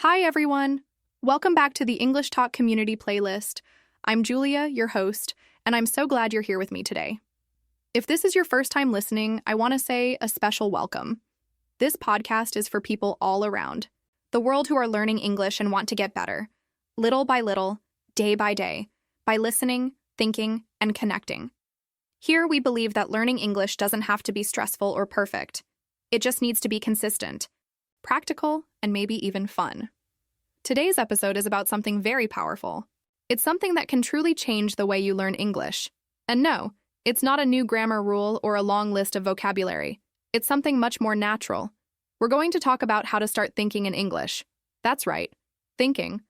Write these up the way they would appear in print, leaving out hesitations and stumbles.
Hi, everyone. Welcome back to the English Talk Community playlist. I'm Julia, your host, and I'm so glad you're here with me today. If this is your first time listening, I want to say a special welcome. This podcast is for people all around the world who are learning English and want to get better, little by little, day by day, by listening, thinking, and connecting. Here, we believe that learning English doesn't have to be stressful or perfect. It just needs to be consistent, practical, and maybe even fun. Today's episode is about something very powerful. It's something that can truly change the way you learn English. And no, it's not a new grammar rule or a long list of vocabulary. It's something much more natural. We're going to talk about how to start thinking in English. That's right, thinking.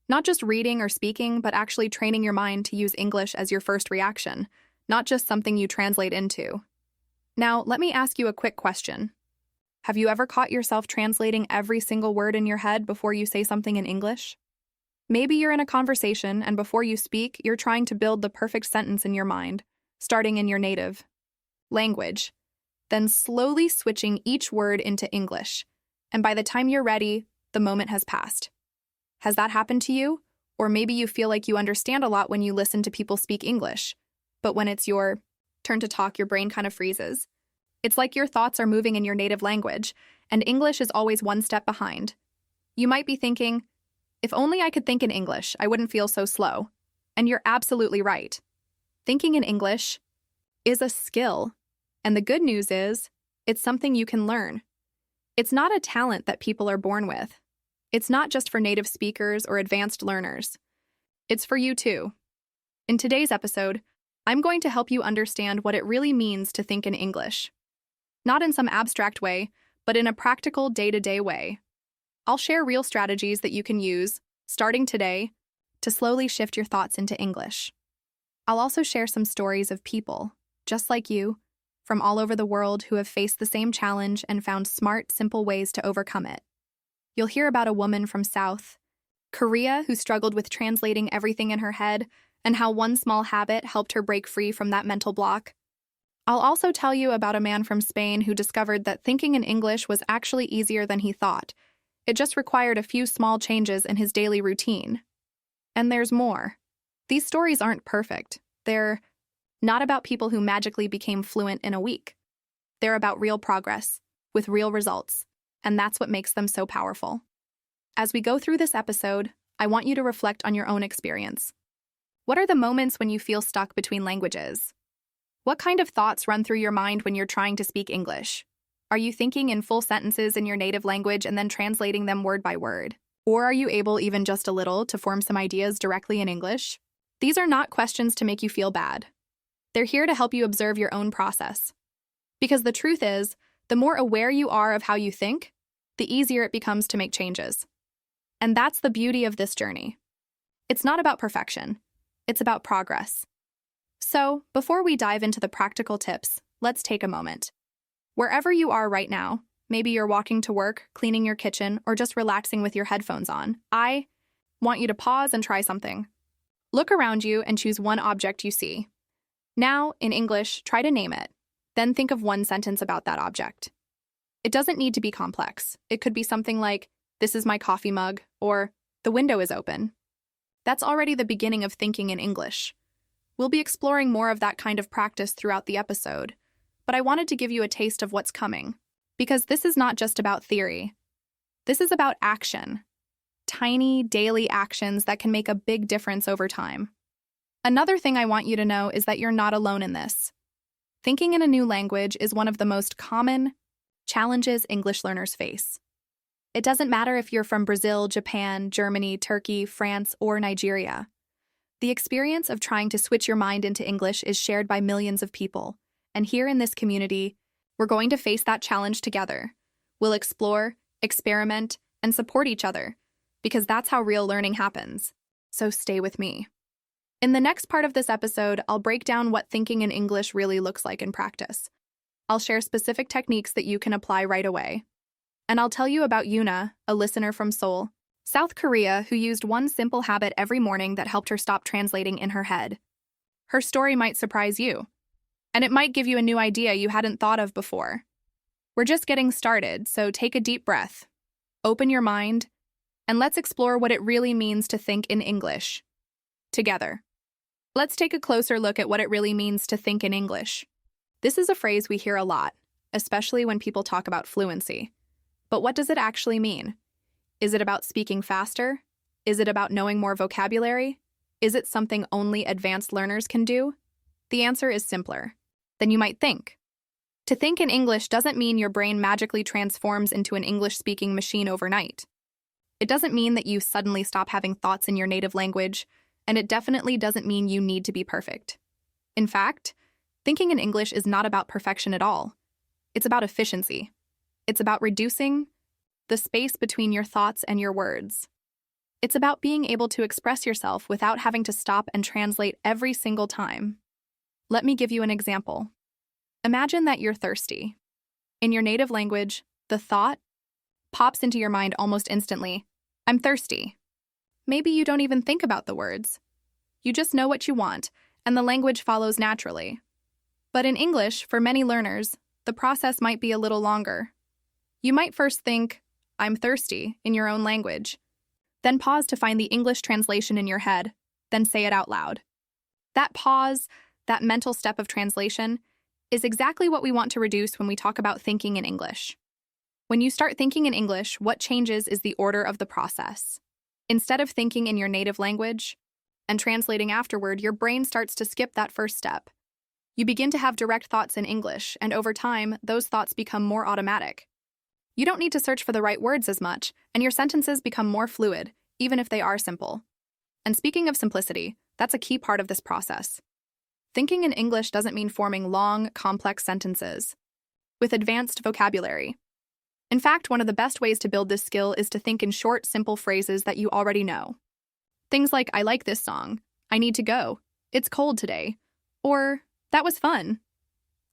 Not just reading or speaking, but actually training your mind to use English as your first reaction, not just something you translate into. Now, let me ask you a quick question. Have you ever caught yourself translating every single word in your head before you say something in English? Maybe you're in a conversation and before you speak, you're trying to build the perfect sentence in your mind, starting in your native language, then slowly switching each word into English. And by the time you're ready, the moment has passed. Has that happened to you? Or maybe you feel like you understand a lot when you listen to people speak English, but when it's your turn to talk, your brain kind of freezes. It's like your thoughts are moving in your native language, and English is always one step behind. You might be thinking, if only I could think in English, I wouldn't feel so slow. And you're absolutely right. Thinking in English is a skill, and the good news is, it's something you can learn. It's not a talent that people are born with. It's not just for native speakers or advanced learners. It's for you too. In today's episode, I'm going to help you understand what it really means to think in English. Not in some abstract way, but in a practical, day-to-day way. I'll share real strategies that you can use, starting today, to slowly shift your thoughts into English. I'll also share some stories of people, just like you, from all over the world who have faced the same challenge and found smart, simple ways to overcome it. You'll hear about a woman from South Korea who struggled with translating everything in her head and how one small habit helped her break free from that mental block. I'll also tell you about a man from Spain who discovered that thinking in English was actually easier than he thought. It just required a few small changes in his daily routine. And there's more. These stories aren't perfect. They're not about people who magically became fluent in a week. They're about real progress, with real results, and that's what makes them so powerful. As we go through this episode, I want you to reflect on your own experience. What are the moments when you feel stuck between languages? What kind of thoughts run through your mind when you're trying to speak English? Are you thinking in full sentences in your native language and then translating them word by word? Or are you able, even just a little, to form some ideas directly in English? These are not questions to make you feel bad. They're here to help you observe your own process. Because the truth is, the more aware you are of how you think, the easier it becomes to make changes. And that's the beauty of this journey. It's not about perfection. It's about progress. So, before we dive into the practical tips, let's take a moment. Wherever you are right now, maybe you're walking to work, cleaning your kitchen, or just relaxing with your headphones on, I want you to pause and try something. Look around you and choose one object you see. Now, in English, try to name it. Then think of one sentence about that object. It doesn't need to be complex. It could be something like, "This is my coffee mug," or "The window is open." That's already the beginning of thinking in English. We'll be exploring more of that kind of practice throughout the episode, but I wanted to give you a taste of what's coming, because this is not just about theory. This is about action. Tiny, daily actions that can make a big difference over time. Another thing I want you to know is that you're not alone in this. Thinking in a new language is one of the most common challenges English learners face. It doesn't matter if you're from Brazil, Japan, Germany, Turkey, France, or Nigeria. The experience of trying to switch your mind into English is shared by millions of people, and here in this community, we're going to face that challenge together. We'll explore, experiment, and support each other, because that's how real learning happens. So stay with me. In the next part of this episode, I'll break down what thinking in English really looks like in practice. I'll share specific techniques that you can apply right away. And I'll tell you about Yuna, a listener from Seoul, South Korea, who used one simple habit every morning that helped her stop translating in her head. Her story might surprise you, and it might give you a new idea you hadn't thought of before. We're just getting started, so take a deep breath, open your mind, and let's explore what it really means to think in English. Together. Let's take a closer look at what it really means to think in English. This is a phrase we hear a lot, especially when people talk about fluency. But what does it actually mean? Is it about speaking faster? Is it about knowing more vocabulary? Is it something only advanced learners can do? The answer is simpler than you might think. To think in English doesn't mean your brain magically transforms into an English-speaking machine overnight. It doesn't mean that you suddenly stop having thoughts in your native language, and it definitely doesn't mean you need to be perfect. In fact, thinking in English is not about perfection at all. It's about efficiency. It's about reducing the space between your thoughts and your words. It's about being able to express yourself without having to stop and translate every single time. Let me give you an example. Imagine that you're thirsty. In your native language, the thought pops into your mind almost instantly. I'm thirsty. Maybe you don't even think about the words. You just know what you want, and the language follows naturally. But in English, for many learners, the process might be a little longer. You might first think, I'm thirsty, in your own language. Then pause to find the English translation in your head, then say it out loud. That pause, that mental step of translation, is exactly what we want to reduce when we talk about thinking in English. When you start thinking in English, what changes is the order of the process. Instead of thinking in your native language and translating afterward, your brain starts to skip that first step. You begin to have direct thoughts in English, and over time, those thoughts become more automatic. You don't need to search for the right words as much, and your sentences become more fluid, even if they are simple. And speaking of simplicity, that's a key part of this process. Thinking in English doesn't mean forming long, complex sentences with advanced vocabulary. In fact, one of the best ways to build this skill is to think in short, simple phrases that you already know. Things like, I like this song, I need to go, it's cold today, or that was fun.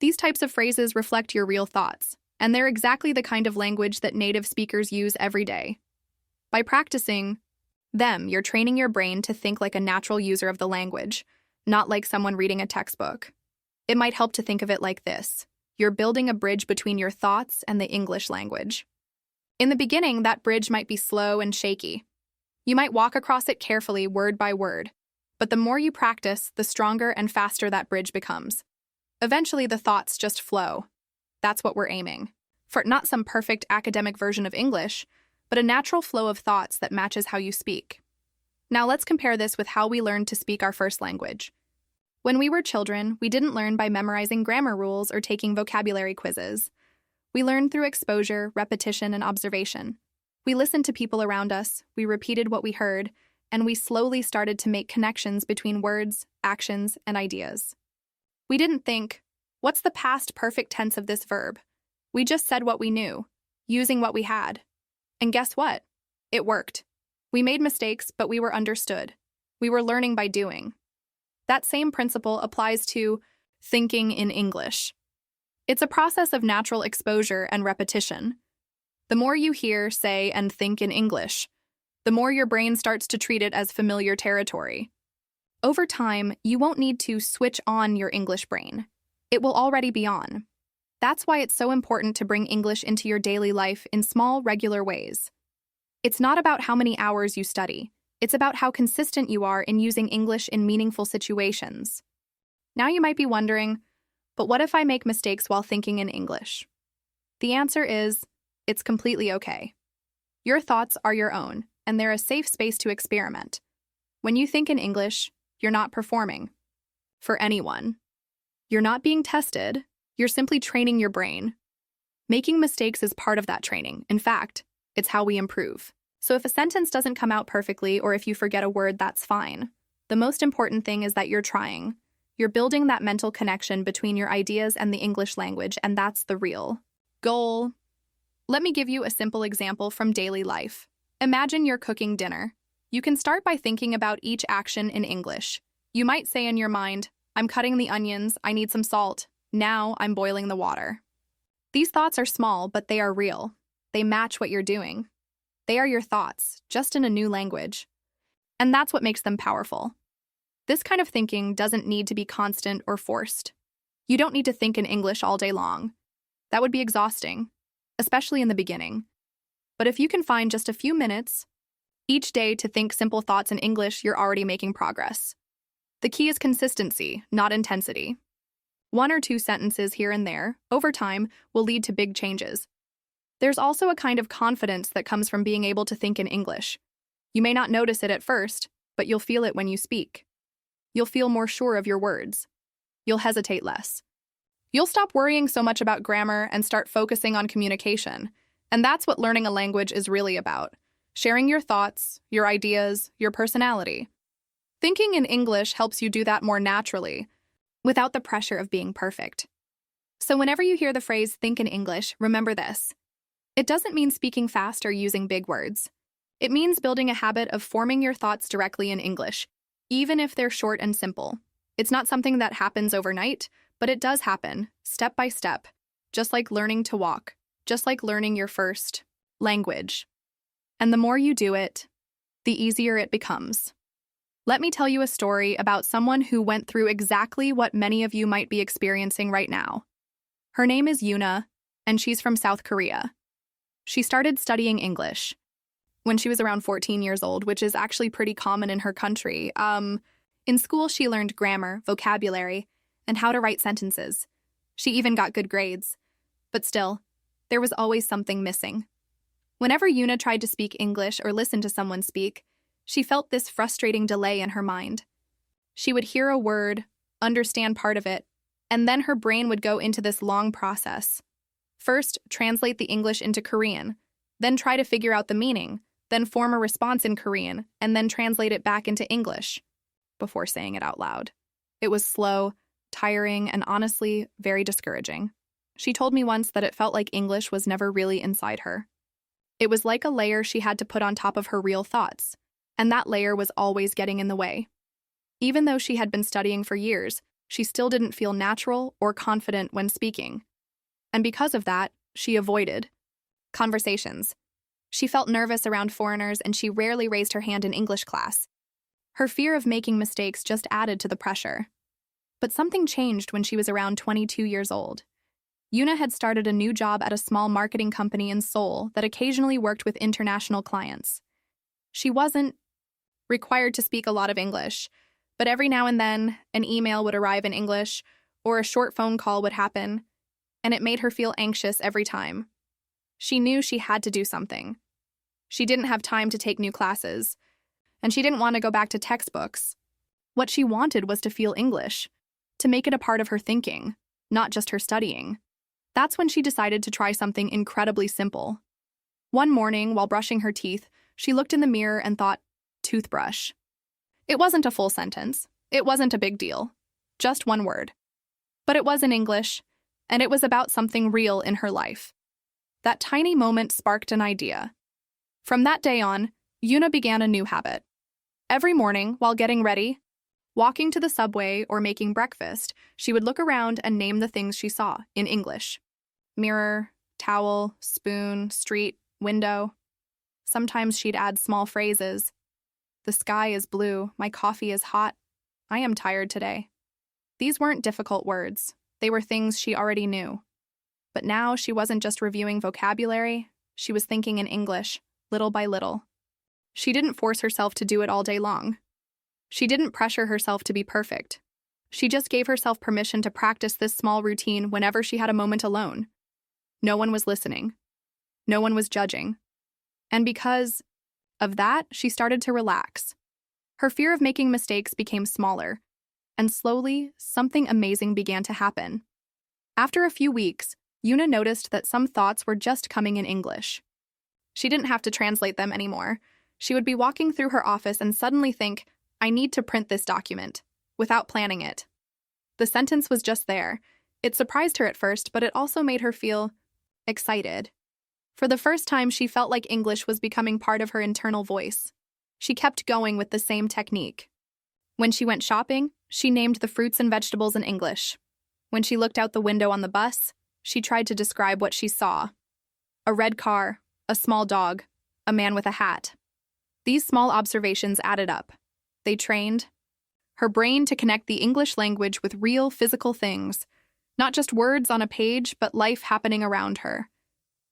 These types of phrases reflect your real thoughts, and they're exactly the kind of language that native speakers use every day. By practicing them, you're training your brain to think like a natural user of the language, not like someone reading a textbook. It might help to think of it like this. You're building a bridge between your thoughts and the English language. In the beginning, that bridge might be slow and shaky. You might walk across it carefully, word by word. But the more you practice, the stronger and faster that bridge becomes. Eventually, the thoughts just flow. That's what we're aiming for, not some perfect academic version of English, but a natural flow of thoughts that matches how you speak. Now let's compare this with how we learned to speak our first language. When we were children, we didn't learn by memorizing grammar rules or taking vocabulary quizzes. We learned through exposure, repetition, and observation. We listened to people around us, we repeated what we heard, and we slowly started to make connections between words, actions, and ideas. We didn't think, what's the past perfect tense of this verb? We just said what we knew, using what we had. And guess what? It worked. We made mistakes, but we were understood. We were learning by doing. That same principle applies to thinking in English. It's a process of natural exposure and repetition. The more you hear, say, and think in English, the more your brain starts to treat it as familiar territory. Over time, you won't need to switch on your English brain. It will already be on. That's why it's so important to bring English into your daily life in small, regular ways. It's not about how many hours you study. It's about how consistent you are in using English in meaningful situations. Now you might be wondering, but what if I make mistakes while thinking in English? The answer is, it's completely okay. Your thoughts are your own, and they're a safe space to experiment. When you think in English, you're not performing for anyone. You're not being tested, you're simply training your brain. Making mistakes is part of that training. In fact, it's how we improve. So if a sentence doesn't come out perfectly or if you forget a word, that's fine. The most important thing is that you're trying. You're building that mental connection between your ideas and the English language, and that's the real goal. Let me give you a simple example from daily life. Imagine you're cooking dinner. You can start by thinking about each action in English. You might say in your mind, I'm cutting the onions, I need some salt. Now I'm boiling the water. These thoughts are small, but they are real. They match what you're doing. They are your thoughts, just in a new language. And that's what makes them powerful. This kind of thinking doesn't need to be constant or forced. You don't need to think in English all day long. That would be exhausting, especially in the beginning. But if you can find just a few minutes Each day to think simple thoughts in English, you're already making progress. The key is consistency, not intensity. 1 or 2 sentences here and there, over time, will lead to big changes. There's also a kind of confidence that comes from being able to think in English. You may not notice it at first, but you'll feel it when you speak. You'll feel more sure of your words. You'll hesitate less. You'll stop worrying so much about grammar and start focusing on communication. And that's what learning a language is really about. Sharing your thoughts, your ideas, your personality. Thinking in English helps you do that more naturally, without the pressure of being perfect. So whenever you hear the phrase think in English, remember this. It doesn't mean speaking fast or using big words. It means building a habit of forming your thoughts directly in English, even if they're short and simple. It's not something that happens overnight, but it does happen, step by step, just like learning to walk, just like learning your first language. And the more you do it, the easier it becomes. Let me tell you a story about someone who went through exactly what many of you might be experiencing right now. Her name is Yuna, and she's from South Korea. She started studying English when she was around 14 years old, which is actually pretty common in her country. In school, she learned grammar, vocabulary, and how to write sentences. She even got good grades. But still, there was always something missing. Whenever Yuna tried to speak English or listen to someone speak, she felt this frustrating delay in her mind. She would hear a word, understand part of it, and then her brain would go into this long process. First, translate the English into Korean, then try to figure out the meaning, then form a response in Korean, and then translate it back into English, before saying it out loud. It was slow, tiring, and honestly, very discouraging. She told me once that it felt like English was never really inside her. It was like a layer she had to put on top of her real thoughts, and that layer was always getting in the way. Even though she had been studying for years, she still didn't feel natural or confident when speaking. And because of that, she avoided conversations. She felt nervous around foreigners, and she rarely raised her hand in English class. Her fear of making mistakes just added to the pressure. But something changed when she was around 22 years old. Yuna had started a new job at a small marketing company in Seoul that occasionally worked with international clients. She wasn't required to speak a lot of English, but every now and then, an email would arrive in English, or a short phone call would happen, and it made her feel anxious every time. She knew she had to do something. She didn't have time to take new classes, and she didn't want to go back to textbooks. What she wanted was to feel English, to make it a part of her thinking, not just her studying. That's when she decided to try something incredibly simple. One morning, while brushing her teeth, she looked in the mirror and thought, toothbrush. It wasn't a full sentence. It wasn't a big deal. Just one word. But it was in English, and it was about something real in her life. That tiny moment sparked an idea. From that day on, Yuna began a new habit. Every morning, while getting ready, walking to the subway or making breakfast, she would look around and name the things she saw in English. Mirror, towel, spoon, street, window. Sometimes she'd add small phrases. The sky is blue, my coffee is hot, I am tired today. These weren't difficult words. They were things she already knew. But now she wasn't just reviewing vocabulary, she was thinking in English, little by little. She didn't force herself to do it all day long. She didn't pressure herself to be perfect. She just gave herself permission to practice this small routine whenever she had a moment alone. No one was listening. No one was judging. And because of that, she started to relax. Her fear of making mistakes became smaller, and slowly, something amazing began to happen. After a few weeks, Yuna noticed that some thoughts were just coming in English. She didn't have to translate them anymore. She would be walking through her office and suddenly think, I need to print this document, without planning it. The sentence was just there. It surprised her at first, but it also made her feel excited. For the first time, she felt like English was becoming part of her internal voice. She kept going with the same technique. When she went shopping, she named the fruits and vegetables in English. When she looked out the window on the bus, she tried to describe what she saw. A red car, a small dog, a man with a hat. These small observations added up. They trained her brain to connect the English language with real physical things, not just words on a page, but life happening around her.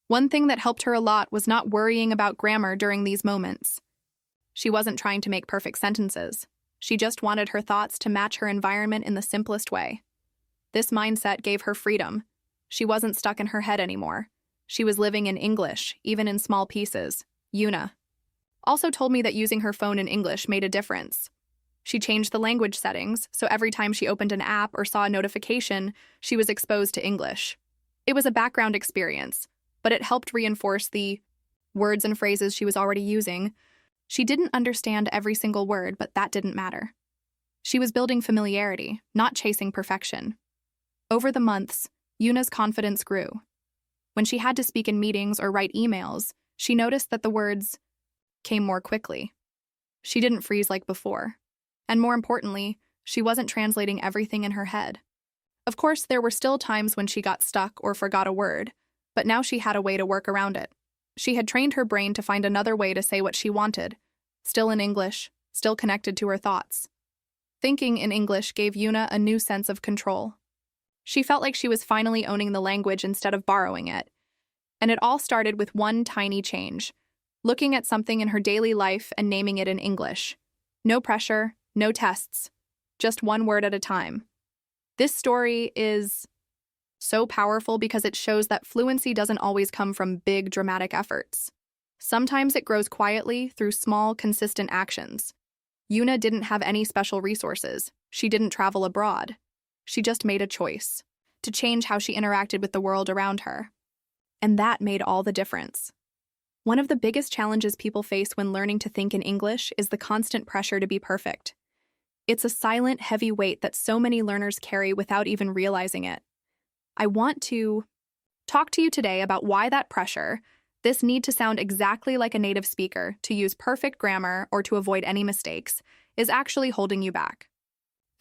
One thing that helped her a lot was not worrying about grammar during these moments. She wasn't trying to make perfect sentences. She just wanted her thoughts to match her environment in the simplest way. This mindset gave her freedom. She wasn't stuck in her head anymore. She was living in English, even in small pieces. Yuna also told me that using her phone in English made a difference. She changed the language settings, so every time she opened an app or saw a notification, she was exposed to English. It was a background experience, but it helped reinforce the words and phrases she was already using. She didn't understand every single word, but that didn't matter. She was building familiarity, not chasing perfection. Over the months, Yuna's confidence grew. When she had to speak in meetings or write emails, she noticed that the words came more quickly. She didn't freeze like before. And more importantly, she wasn't translating everything in her head. Of course, there were still times when she got stuck or forgot a word, but now she had a way to work around it. She had trained her brain to find another way to say what she wanted, still in English, still connected to her thoughts. Thinking in English gave Yuna a new sense of control. She felt like she was finally owning the language instead of borrowing it. And it all started with one tiny change, looking at something in her daily life and naming it in English. No pressure, no tests, just one word at a time. This story is so powerful because it shows that fluency doesn't always come from big, dramatic efforts. Sometimes it grows quietly through small, consistent actions. Yuna didn't have any special resources. She didn't travel abroad. She just made a choice to change how she interacted with the world around her. And that made all the difference. One of the biggest challenges people face when learning to think in English is the constant pressure to be perfect. It's a silent, heavy weight that so many learners carry without even realizing it. I want to talk to you today about why that pressure, this need to sound exactly like a native speaker, to use perfect grammar, or to avoid any mistakes, is actually holding you back.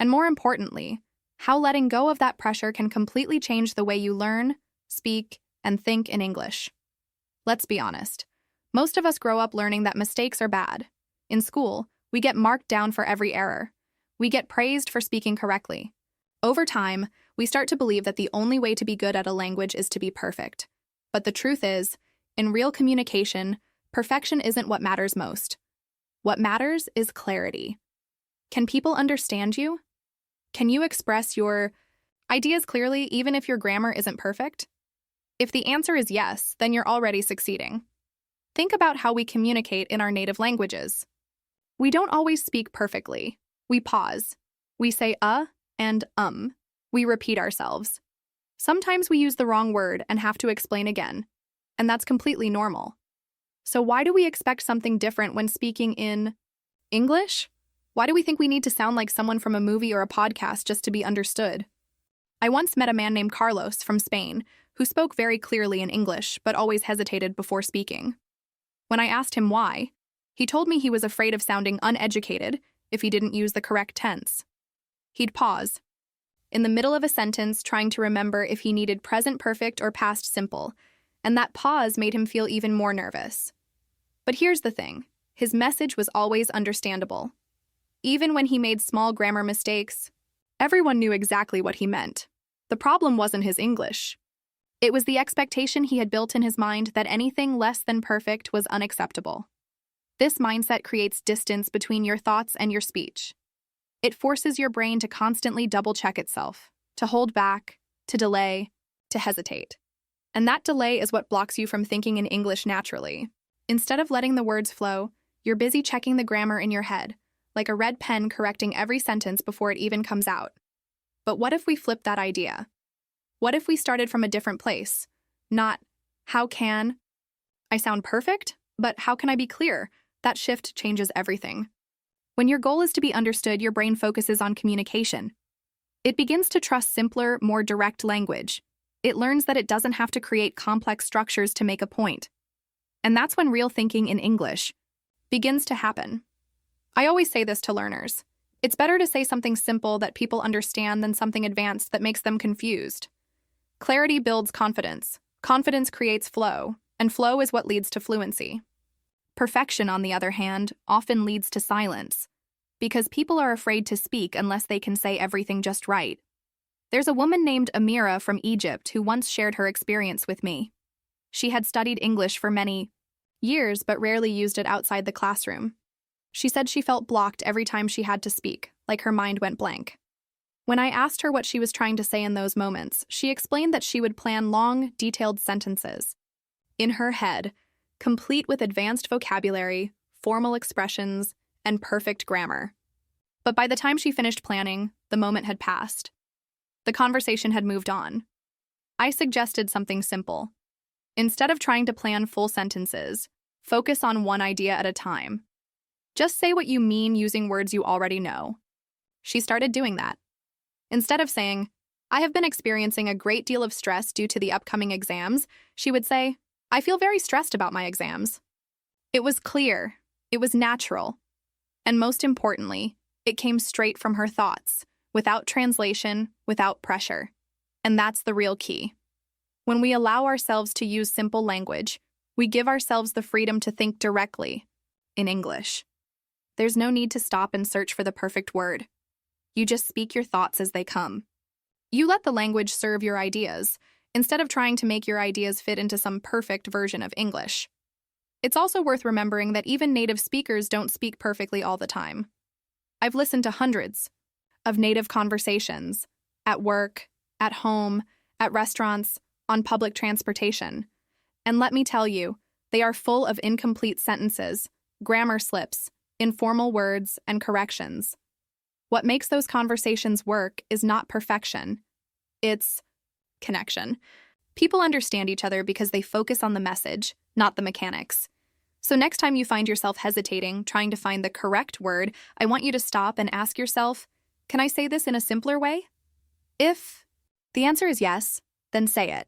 And more importantly, how letting go of that pressure can completely change the way you learn, speak, and think in English. Let's be honest. Most of us grow up learning that mistakes are bad. In school, we get marked down for every error. We get praised for speaking correctly. Over time, we start to believe that the only way to be good at a language is to be perfect. But the truth is, in real communication, perfection isn't what matters most. What matters is clarity. Can people understand you? Can you express your ideas clearly even if your grammar isn't perfect? If the answer is yes, then you're already succeeding. Think about how we communicate in our native languages. We don't always speak perfectly. We pause. We say and We repeat ourselves. Sometimes we use the wrong word and have to explain again, and that's completely normal. So why do we expect something different when speaking in English? Why do we think we need to sound like someone from a movie or a podcast just to be understood? I once met a man named Carlos from Spain who spoke very clearly in English but always hesitated before speaking. When I asked him why, he told me he was afraid of sounding uneducated if he didn't use the correct tense. He'd pause in the middle of a sentence trying to remember if he needed present perfect or past simple, and that pause made him feel even more nervous. But here's the thing, his message was always understandable. Even when he made small grammar mistakes, everyone knew exactly what he meant. The problem wasn't his English. It was the expectation he had built in his mind that anything less than perfect was unacceptable. This mindset creates distance between your thoughts and your speech. It forces your brain to constantly double-check itself, to hold back, to delay, to hesitate. And that delay is what blocks you from thinking in English naturally. Instead of letting the words flow, you're busy checking the grammar in your head, like a red pen correcting every sentence before it even comes out. But what if we flipped that idea? What if we started from a different place? Not, how can I sound perfect? But how can I be clear? That shift changes everything. When your goal is to be understood, your brain focuses on communication. It begins to trust simpler, more direct language. It learns that it doesn't have to create complex structures to make a point. And that's when real thinking in English begins to happen. I always say this to learners. It's better to say something simple that people understand than something advanced that makes them confused. Clarity builds confidence. Confidence creates flow, and flow is what leads to fluency. Perfection, on the other hand, often leads to silence, because people are afraid to speak unless they can say everything just right. There's a woman named Amira from Egypt who once shared her experience with me. She had studied English for many years but rarely used it outside the classroom. She said she felt blocked every time she had to speak, like her mind went blank. When I asked her what she was trying to say in those moments, she explained that she would plan long, detailed sentences in her head, complete with advanced vocabulary, formal expressions, and perfect grammar. But by the time she finished planning, the moment had passed. The conversation had moved on. I suggested something simple. Instead of trying to plan full sentences, focus on one idea at a time. Just say what you mean using words you already know. She started doing that. Instead of saying, "I have been experiencing a great deal of stress due to the upcoming exams," she would say, "I feel very stressed about my exams." It was clear, it was natural, and most importantly, it came straight from her thoughts, without translation, without pressure. And that's the real key. When we allow ourselves to use simple language, we give ourselves the freedom to think directly in English. There's no need to stop and search for the perfect word. You just speak your thoughts as they come. You let the language serve your ideas, instead of trying to make your ideas fit into some perfect version of English. It's also worth remembering that even native speakers don't speak perfectly all the time. I've listened to hundreds of native conversations at work, at home, at restaurants, on public transportation. And let me tell you, they are full of incomplete sentences, grammar slips, informal words, and corrections. What makes those conversations work is not perfection. It's connection. People understand each other because they focus on the message, not the mechanics. So next time you find yourself hesitating, trying to find the correct word, I want you to stop and ask yourself, can I say this in a simpler way? If the answer is yes, then say it.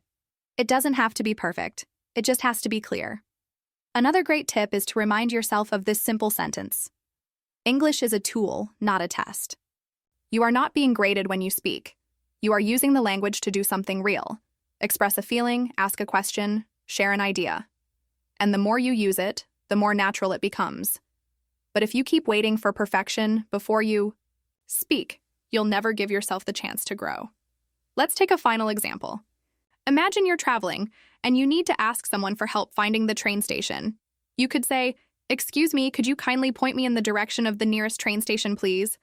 It doesn't have to be perfect. It just has to be clear. Another great tip is to remind yourself of this simple sentence. English is a tool, not a test. You are not being graded when you speak. You are using the language to do something real. Express a feeling, ask a question, share an idea. And the more you use it, the more natural it becomes. But if you keep waiting for perfection before you speak, you'll never give yourself the chance to grow. Let's take a final example. Imagine you're traveling and you need to ask someone for help finding the train station. You could say, "Excuse me, could you kindly point me in the direction of the nearest train station, please?"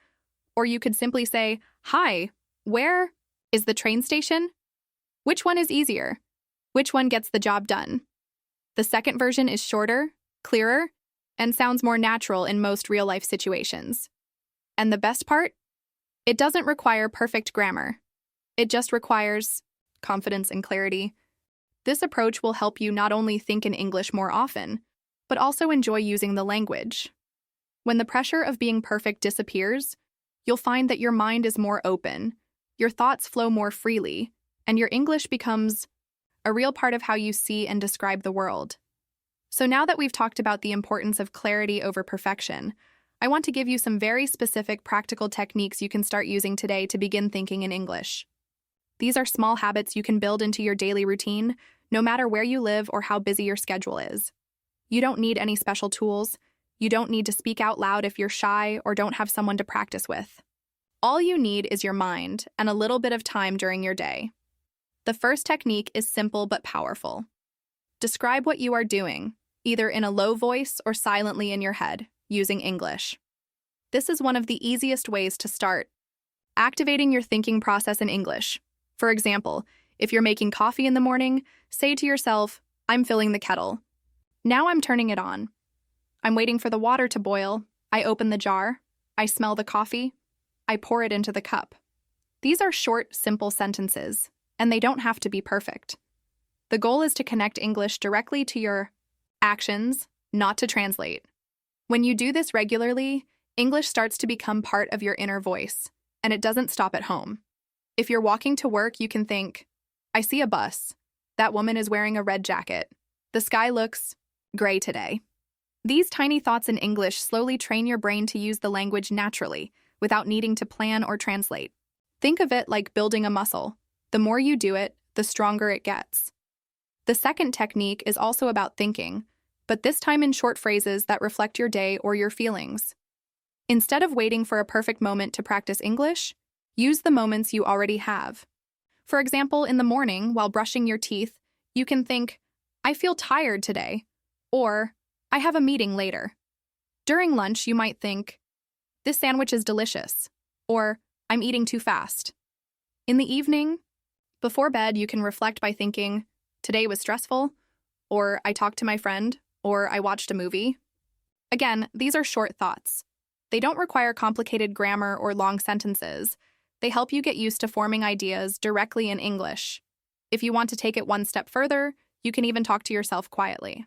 Or you could simply say, "Hi, where is the train station?" Which one is easier? Which one gets the job done? The second version is shorter, clearer, and sounds more natural in most real-life situations. And the best part? It doesn't require perfect grammar. It just requires confidence and clarity. This approach will help you not only think in English more often, but also enjoy using the language. When the pressure of being perfect disappears, you'll find that your mind is more open, your thoughts flow more freely, and your English becomes a real part of how you see and describe the world. So now that we've talked about the importance of clarity over perfection, I want to give you some very specific practical techniques you can start using today to begin thinking in English. These are small habits you can build into your daily routine, no matter where you live or how busy your schedule is. You don't need any special tools. You don't need to speak out loud if you're shy or don't have someone to practice with. All you need is your mind and a little bit of time during your day. The first technique is simple but powerful. Describe what you are doing, either in a low voice or silently in your head, using English. This is one of the easiest ways to start activating your thinking process in English. For example, if you're making coffee in the morning, say to yourself, "I'm filling the kettle. Now I'm turning it on. I'm waiting for the water to boil. I open the jar. I smell the coffee. I pour it into the cup." These are short, simple sentences, and they don't have to be perfect. The goal is to connect English directly to your actions, not to translate. When you do this regularly, English starts to become part of your inner voice, and it doesn't stop at home. If you're walking to work, you can think, "I see a bus. That woman is wearing a red jacket. The sky looks gray today." These tiny thoughts in English slowly train your brain to use the language naturally, without needing to plan or translate. Think of it like building a muscle. The more you do it, the stronger it gets. The second technique is also about thinking, but this time in short phrases that reflect your day or your feelings. Instead of waiting for a perfect moment to practice English, use the moments you already have. For example, in the morning, while brushing your teeth, you can think, "I feel tired today," or "I have a meeting later." During lunch, you might think, "This sandwich is delicious," or "I'm eating too fast." In the evening, before bed, you can reflect by thinking, "Today was stressful," or "I talked to my friend," or "I watched a movie." Again, these are short thoughts. They don't require complicated grammar or long sentences. They help you get used to forming ideas directly in English. If you want to take it one step further, you can even talk to yourself quietly.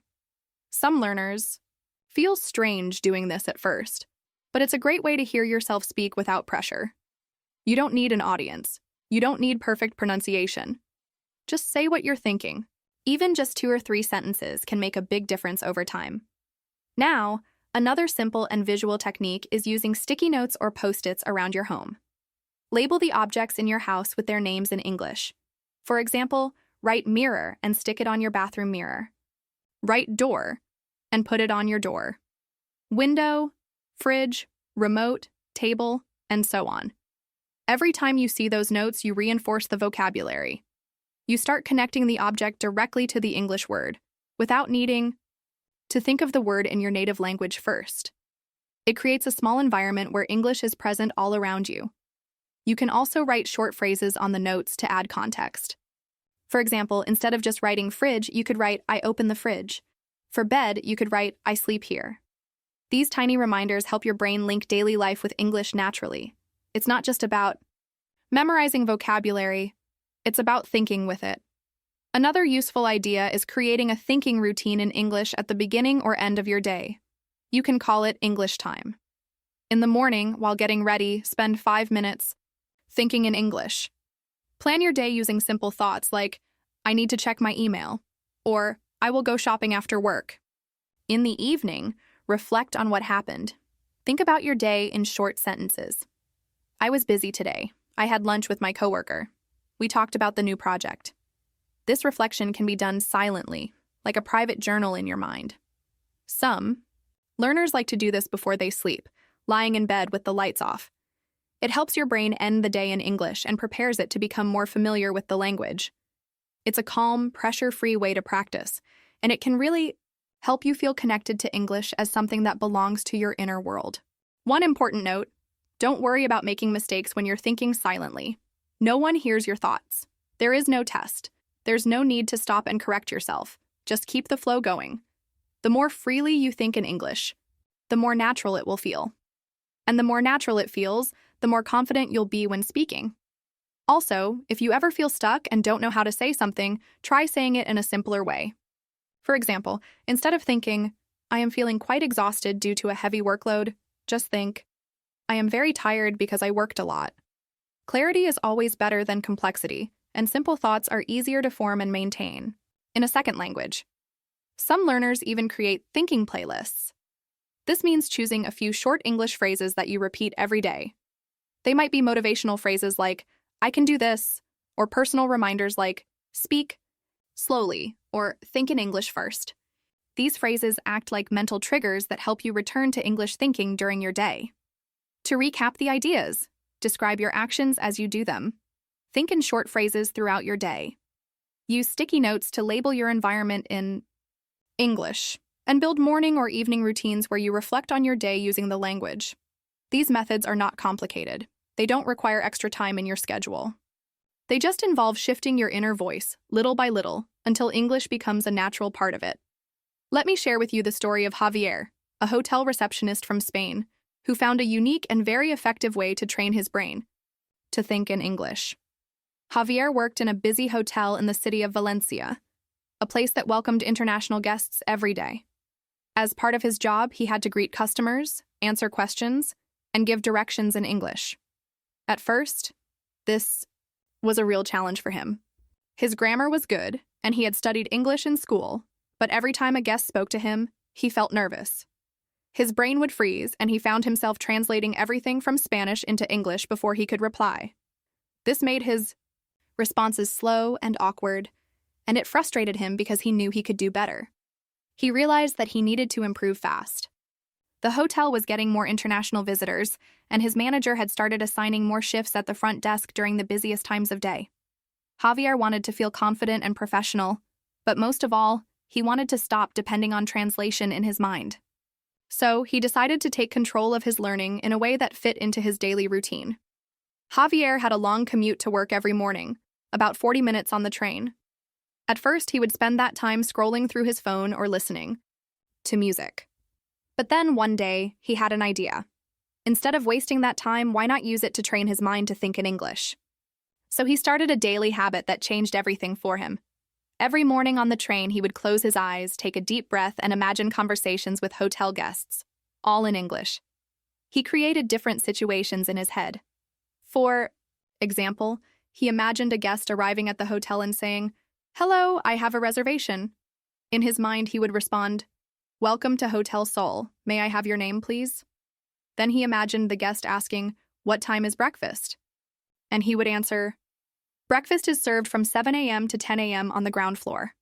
Some learners feel strange doing this at first, but it's a great way to hear yourself speak without pressure. You don't need an audience. You don't need perfect pronunciation. Just say what you're thinking. Even just 2 or 3 sentences can make a big difference over time. Now, another simple and visual technique is using sticky notes or post-its around your home. Label the objects in your house with their names in English. For example, write mirror and stick it on your bathroom mirror. Write door and put it on your door. Window, fridge, remote, table, and so on. Every time you see those notes, you reinforce the vocabulary. You start connecting the object directly to the English word, without needing to think of the word in your native language first. It creates a small environment where English is present all around you. You can also write short phrases on the notes to add context. For example, instead of just writing fridge, you could write, "I open the fridge." For bed, you could write, "I sleep here." These tiny reminders help your brain link daily life with English naturally. It's not just about memorizing vocabulary, it's about thinking with it. Another useful idea is creating a thinking routine in English at the beginning or end of your day. You can call it English time. In the morning, while getting ready, spend 5 minutes thinking in English. Plan your day using simple thoughts like, "I need to check my email," or "I will go shopping after work." In the evening, reflect on what happened. Think about your day in short sentences. "I was busy today. I had lunch with my coworker. We talked about the new project." This reflection can be done silently, like a private journal in your mind. Some learners like to do this before they sleep, lying in bed with the lights off. It helps your brain end the day in English and prepares it to become more familiar with the language. It's a calm, pressure-free way to practice, and it can really help you feel connected to English as something that belongs to your inner world. One important note: don't worry about making mistakes when you're thinking silently. No one hears your thoughts. There is no test. There's no need to stop and correct yourself. Just keep the flow going. The more freely you think in English, the more natural it will feel. And the more natural it feels, the more confident you'll be when speaking. Also, if you ever feel stuck and don't know how to say something, try saying it in a simpler way. For example, instead of thinking, "I am feeling quite exhausted due to a heavy workload," just think, "I am very tired because I worked a lot." Clarity is always better than complexity, and simple thoughts are easier to form and maintain in a second language. Some learners even create thinking playlists. This means choosing a few short English phrases that you repeat every day. They might be motivational phrases like, "I can do this," or personal reminders like, "Speak slowly," or "Think in English first." These phrases act like mental triggers that help you return to English thinking during your day. To recap the ideas, describe your actions as you do them. Think in short phrases throughout your day. Use sticky notes to label your environment in English, and build morning or evening routines where you reflect on your day using the language. These methods are not complicated. They don't require extra time in your schedule. They just involve shifting your inner voice, little by little, until English becomes a natural part of it. Let me share with you the story of Javier, a hotel receptionist from Spain, who found a unique and very effective way to train his brain to think in English. Javier worked in a busy hotel in the city of Valencia, a place that welcomed international guests every day. As part of his job, he had to greet customers, answer questions, and give directions in English. At first, this was a real challenge for him. His grammar was good, and he had studied English in school, but every time a guest spoke to him, he felt nervous. His brain would freeze, and he found himself translating everything from Spanish into English before he could reply. This made his responses slow and awkward, and it frustrated him because he knew he could do better. He realized that he needed to improve fast. The hotel was getting more international visitors, and his manager had started assigning more shifts at the front desk during the busiest times of day. Javier wanted to feel confident and professional, but most of all, he wanted to stop depending on translation in his mind. So he decided to take control of his learning in a way that fit into his daily routine. Javier had a long commute to work every morning, about 40 minutes on the train. At first, he would spend that time scrolling through his phone or listening to music. But then one day, he had an idea. Instead of wasting that time, why not use it to train his mind to think in English? So he started a daily habit that changed everything for him. Every morning on the train, he would close his eyes, take a deep breath, and imagine conversations with hotel guests, all in English. He created different situations in his head. For example, he imagined a guest arriving at the hotel and saying, "Hello, I have a reservation." In his mind, he would respond, "Welcome to Hotel Seoul. May I have your name, please?" Then he imagined the guest asking, "What time is breakfast?" And he would answer, "Breakfast is served from 7 a.m. to 10 a.m. on the ground floor."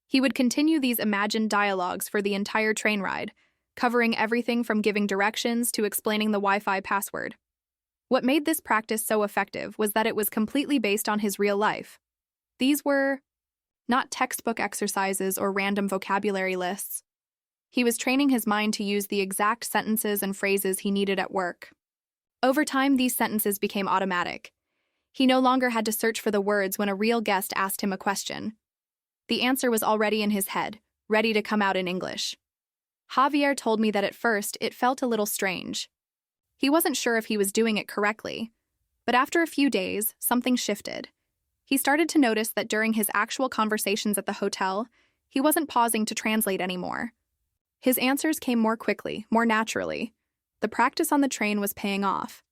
He would continue these imagined dialogues for the entire train ride, covering everything from giving directions to explaining the Wi-Fi password. What made this practice so effective was that it was completely based on his real life. These were not textbook exercises or random vocabulary lists. He was training his mind to use the exact sentences and phrases he needed at work. Over time, these sentences became automatic. He no longer had to search for the words when a real guest asked him a question. The answer was already in his head, ready to come out in English. Javier told me that at first it felt a little strange. He wasn't sure if he was doing it correctly, but after a few days, something shifted. He started to notice that during his actual conversations at the hotel, he wasn't pausing to translate anymore. His answers came more quickly, more naturally. The practice on the train was paying off.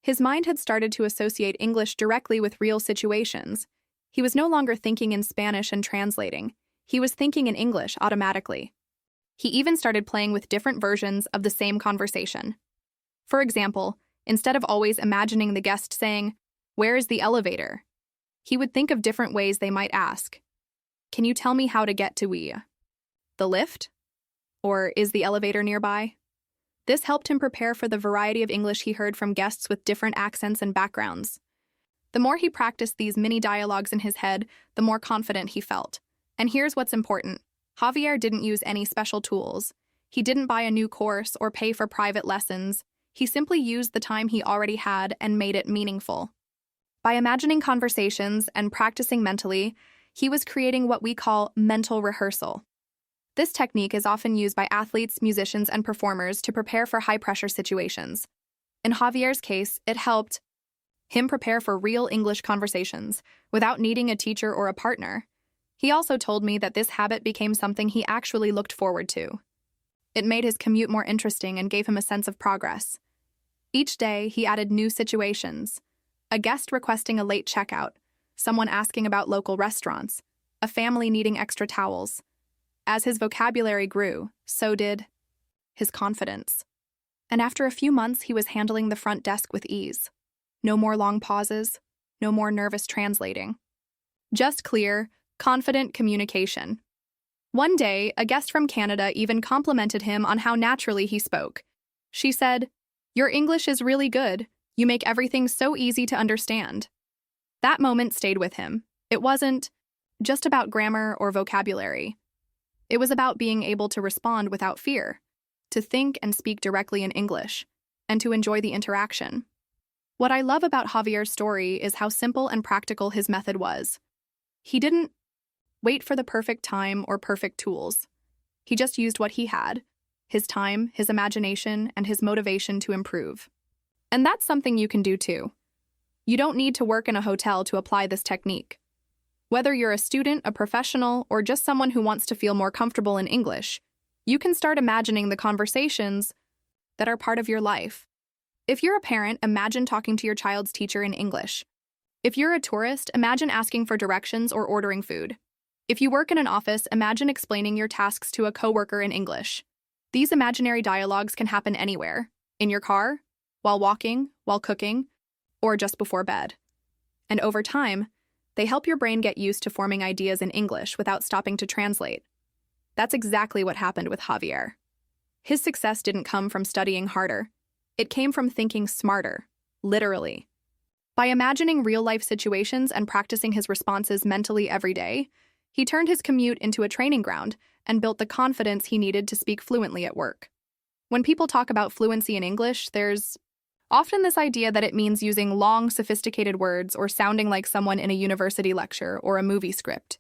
His mind had started to associate English directly with real situations. He was no longer thinking in Spanish and translating. He was thinking in English automatically. He even started playing with different versions of the same conversation. For example, instead of always imagining the guest saying, "Where is the elevator?" he would think of different ways they might ask. "Can you tell me how to get to the lift?" Or, "Is the elevator nearby?" This helped him prepare for the variety of English he heard from guests with different accents and backgrounds. The more he practiced these mini dialogues in his head, the more confident he felt. And here's what's important. Javier didn't use any special tools. He didn't buy a new course or pay for private lessons. He simply used the time he already had and made it meaningful. By imagining conversations and practicing mentally, he was creating what we call mental rehearsal. This technique is often used by athletes, musicians, and performers to prepare for high-pressure situations. In Javier's case, it helped him prepare for real English conversations without needing a teacher or a partner. He also told me that this habit became something he actually looked forward to. It made his commute more interesting and gave him a sense of progress. Each day, he added new situations. A guest requesting a late checkout, someone asking about local restaurants, a family needing extra towels. As his vocabulary grew, so did his confidence. And after a few months, he was handling the front desk with ease. No more long pauses, no more nervous translating. Just clear, confident communication. One day, a guest from Canada even complimented him on how naturally he spoke. She said, "Your English is really good. You make everything so easy to understand." That moment stayed with him. It wasn't just about grammar or vocabulary. It was about being able to respond without fear, to think and speak directly in English, and to enjoy the interaction. What I love about Javier's story is how simple and practical his method was. He didn't wait for the perfect time or perfect tools. He just used what he had, his time, his imagination, and his motivation to improve. And that's something you can do too. You don't need to work in a hotel to apply this technique. Whether you're a student, a professional, or just someone who wants to feel more comfortable in English, you can start imagining the conversations that are part of your life. If you're a parent, imagine talking to your child's teacher in English. If you're a tourist, imagine asking for directions or ordering food. If you work in an office, imagine explaining your tasks to a coworker in English. These imaginary dialogues can happen anywhere, in your car, while walking, while cooking, or just before bed. And over time, they help your brain get used to forming ideas in English without stopping to translate. That's exactly what happened with Javier. His success didn't come from studying harder. It came from thinking smarter, literally. By imagining real-life situations and practicing his responses mentally every day, he turned his commute into a training ground and built the confidence he needed to speak fluently at work. When people talk about fluency in English, there's often this idea that it means using long, sophisticated words or sounding like someone in a university lecture or a movie script.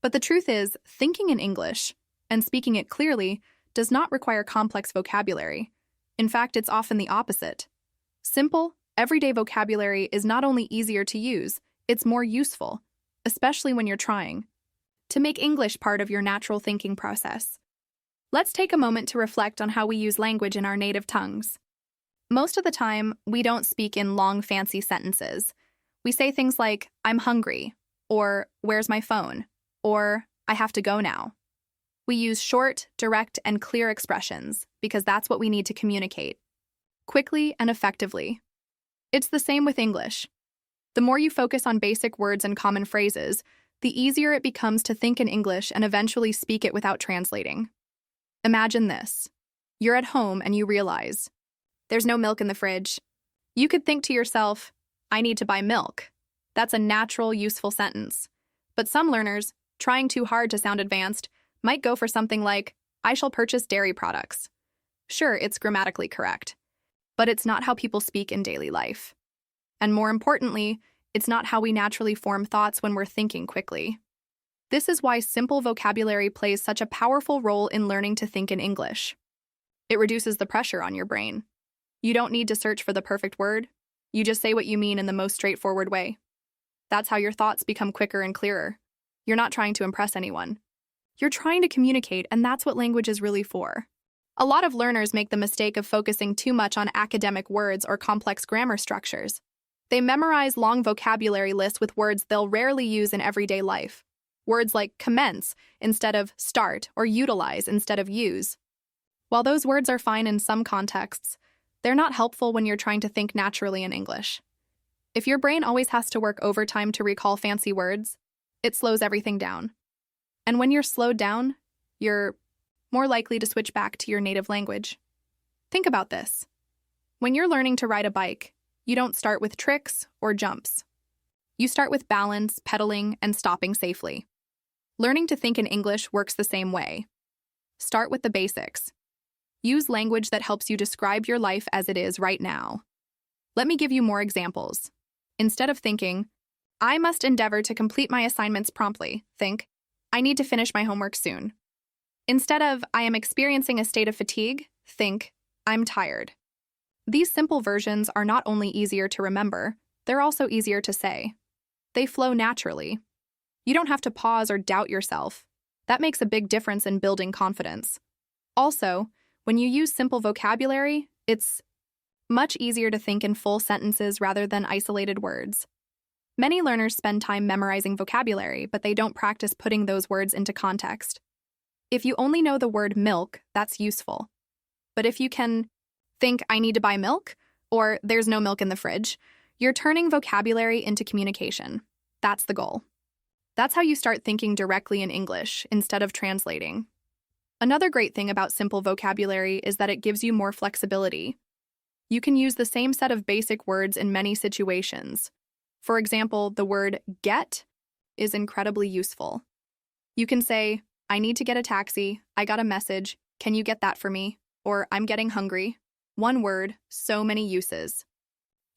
But the truth is, thinking in English and speaking it clearly does not require complex vocabulary. In fact, it's often the opposite. Simple, everyday vocabulary is not only easier to use, it's more useful, especially when you're trying to make English part of your natural thinking process. Let's take a moment to reflect on how we use language in our native tongues. Most of the time, we don't speak in long, fancy sentences. We say things like, I'm hungry, or where's my phone, or I have to go now. We use short, direct, and clear expressions because that's what we need to communicate, quickly and effectively. It's the same with English. The more you focus on basic words and common phrases, the easier it becomes to think in English and eventually speak it without translating. Imagine this. You're at home and you realize, there's no milk in the fridge. You could think to yourself, I need to buy milk. That's a natural, useful sentence. But some learners, trying too hard to sound advanced, might go for something like, I shall purchase dairy products. Sure, it's grammatically correct, but it's not how people speak in daily life. And more importantly, it's not how we naturally form thoughts when we're thinking quickly. This is why simple vocabulary plays such a powerful role in learning to think in English. It reduces the pressure on your brain. You don't need to search for the perfect word. You just say what you mean in the most straightforward way. That's how your thoughts become quicker and clearer. You're not trying to impress anyone. You're trying to communicate, and that's what language is really for. A lot of learners make the mistake of focusing too much on academic words or complex grammar structures. They memorize long vocabulary lists with words they'll rarely use in everyday life. Words like commence instead of start or utilize instead of use. While those words are fine in some contexts, they're not helpful when you're trying to think naturally in English. If your brain always has to work overtime to recall fancy words, it slows everything down. And when you're slowed down, you're more likely to switch back to your native language. Think about this. When you're learning to ride a bike, you don't start with tricks or jumps. You start with balance, pedaling, and stopping safely. Learning to think in English works the same way. Start with the basics. Use language that helps you describe your life as it is right now. Let me give you more examples. Instead of thinking, I must endeavor to complete my assignments promptly, think, I need to finish my homework soon. Instead of, I am experiencing a state of fatigue, think, I'm tired. These simple versions are not only easier to remember, they're also easier to say. They flow naturally. You don't have to pause or doubt yourself. That makes a big difference in building confidence. Also, when you use simple vocabulary, it's much easier to think in full sentences rather than isolated words. Many learners spend time memorizing vocabulary, but they don't practice putting those words into context. If you only know the word milk, that's useful. But if you can think, I need to buy milk, or there's no milk in the fridge, you're turning vocabulary into communication. That's the goal. That's how you start thinking directly in English instead of translating. Another great thing about simple vocabulary is that it gives you more flexibility. You can use the same set of basic words in many situations. For example, the word get is incredibly useful. You can say, I need to get a taxi, I got a message, can you get that for me? Or I'm getting hungry. One word, so many uses.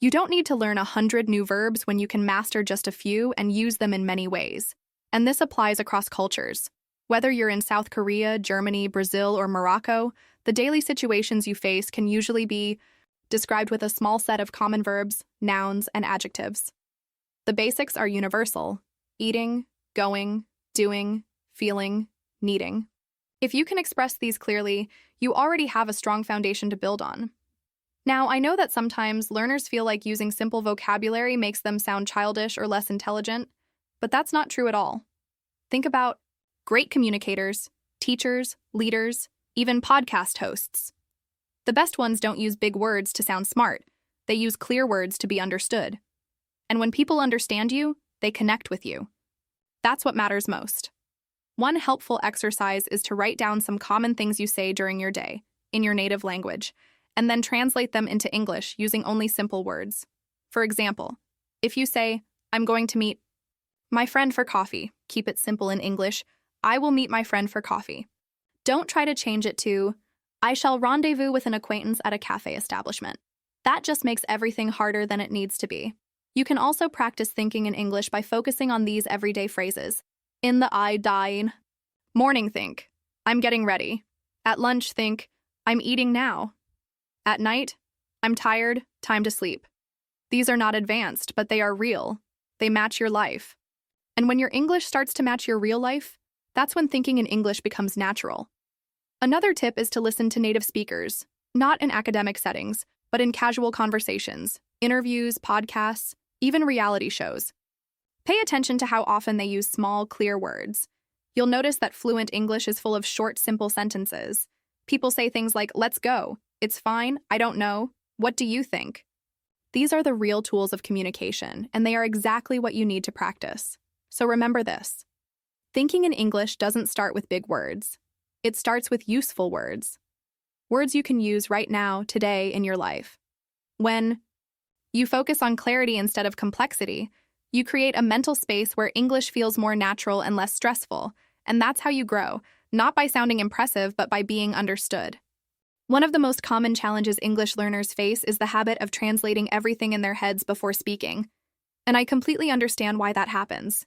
You don't need to learn 100 new verbs when you can master just a few and use them in many ways. And this applies across cultures. Whether you're in South Korea, Germany, Brazil, or Morocco, the daily situations you face can usually be described with a small set of common verbs, nouns, and adjectives. The basics are universal: eating, going, doing, feeling, needing. If you can express these clearly, you already have a strong foundation to build on. Now, I know that sometimes learners feel like using simple vocabulary makes them sound childish or less intelligent, but that's not true at all. Think about great communicators, teachers, leaders, even podcast hosts. The best ones don't use big words to sound smart. They use clear words to be understood. And when people understand you, they connect with you. That's what matters most. One helpful exercise is to write down some common things you say during your day, in your native language, and then translate them into English using only simple words. For example, if you say, I'm going to meet my friend for coffee, keep it simple in English, I will meet my friend for coffee. Don't try to change it to, I shall rendezvous with an acquaintance at a cafe establishment. That just makes everything harder than it needs to be. You can also practice thinking in English by focusing on these everyday phrases. In the eye, dine. Morning, think, I'm getting ready. At lunch, think, I'm eating now. At night, I'm tired, time to sleep. These are not advanced, but they are real. They match your life. And when your English starts to match your real life, that's when thinking in English becomes natural. Another tip is to listen to native speakers, not in academic settings, but in casual conversations, interviews, podcasts, even reality shows. Pay attention to how often they use small, clear words. You'll notice that fluent English is full of short, simple sentences. People say things like, let's go, it's fine, I don't know, what do you think? These are the real tools of communication, and they are exactly what you need to practice. So remember this. Thinking in English doesn't start with big words. It starts with useful words. Words you can use right now, today, in your life. When you focus on clarity instead of complexity, you create a mental space where English feels more natural and less stressful, and that's how you grow, not by sounding impressive, but by being understood. One of the most common challenges English learners face is the habit of translating everything in their heads before speaking, and I completely understand why that happens.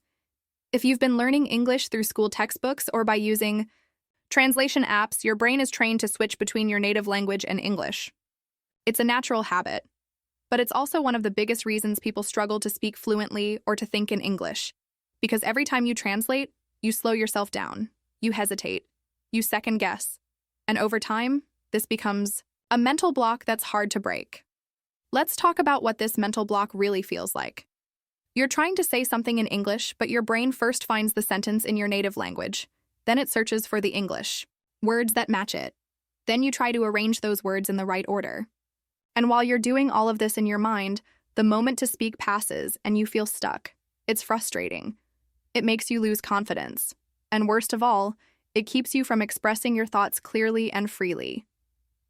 If you've been learning English through school textbooks or by using translation apps, your brain is trained to switch between your native language and English. It's a natural habit, but it's also one of the biggest reasons people struggle to speak fluently or to think in English. Because every time you translate, you slow yourself down, you hesitate, you second guess, and over time, this becomes a mental block that's hard to break. Let's talk about what this mental block really feels like. You're trying to say something in English, but your brain first finds the sentence in your native language. Then it searches for the English words that match it. Then you try to arrange those words in the right order. And while you're doing all of this in your mind, the moment to speak passes and you feel stuck. It's frustrating. It makes you lose confidence. And worst of all, it keeps you from expressing your thoughts clearly and freely.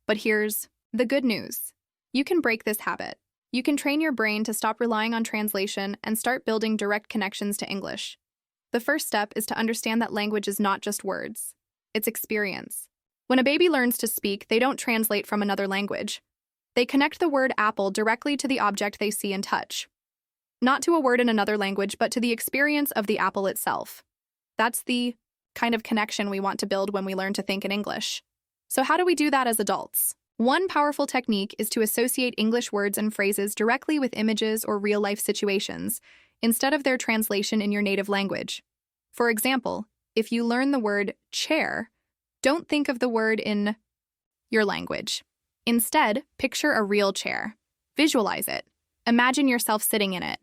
But here's the good news. You can break this habit. You can train your brain to stop relying on translation and start building direct connections to English. The first step is to understand that language is not just words. It's experience. When a baby learns to speak, they don't translate from another language. They connect the word apple directly to the object they see and touch. Not to a word in another language, but to the experience of the apple itself. That's the kind of connection we want to build when we learn to think in English. So how do we do that as adults? One powerful technique is to associate English words and phrases directly with images or real-life situations, instead of their translation in your native language. For example, if you learn the word chair, don't think of the word in your language. Instead, picture a real chair. Visualize it. Imagine yourself sitting in it.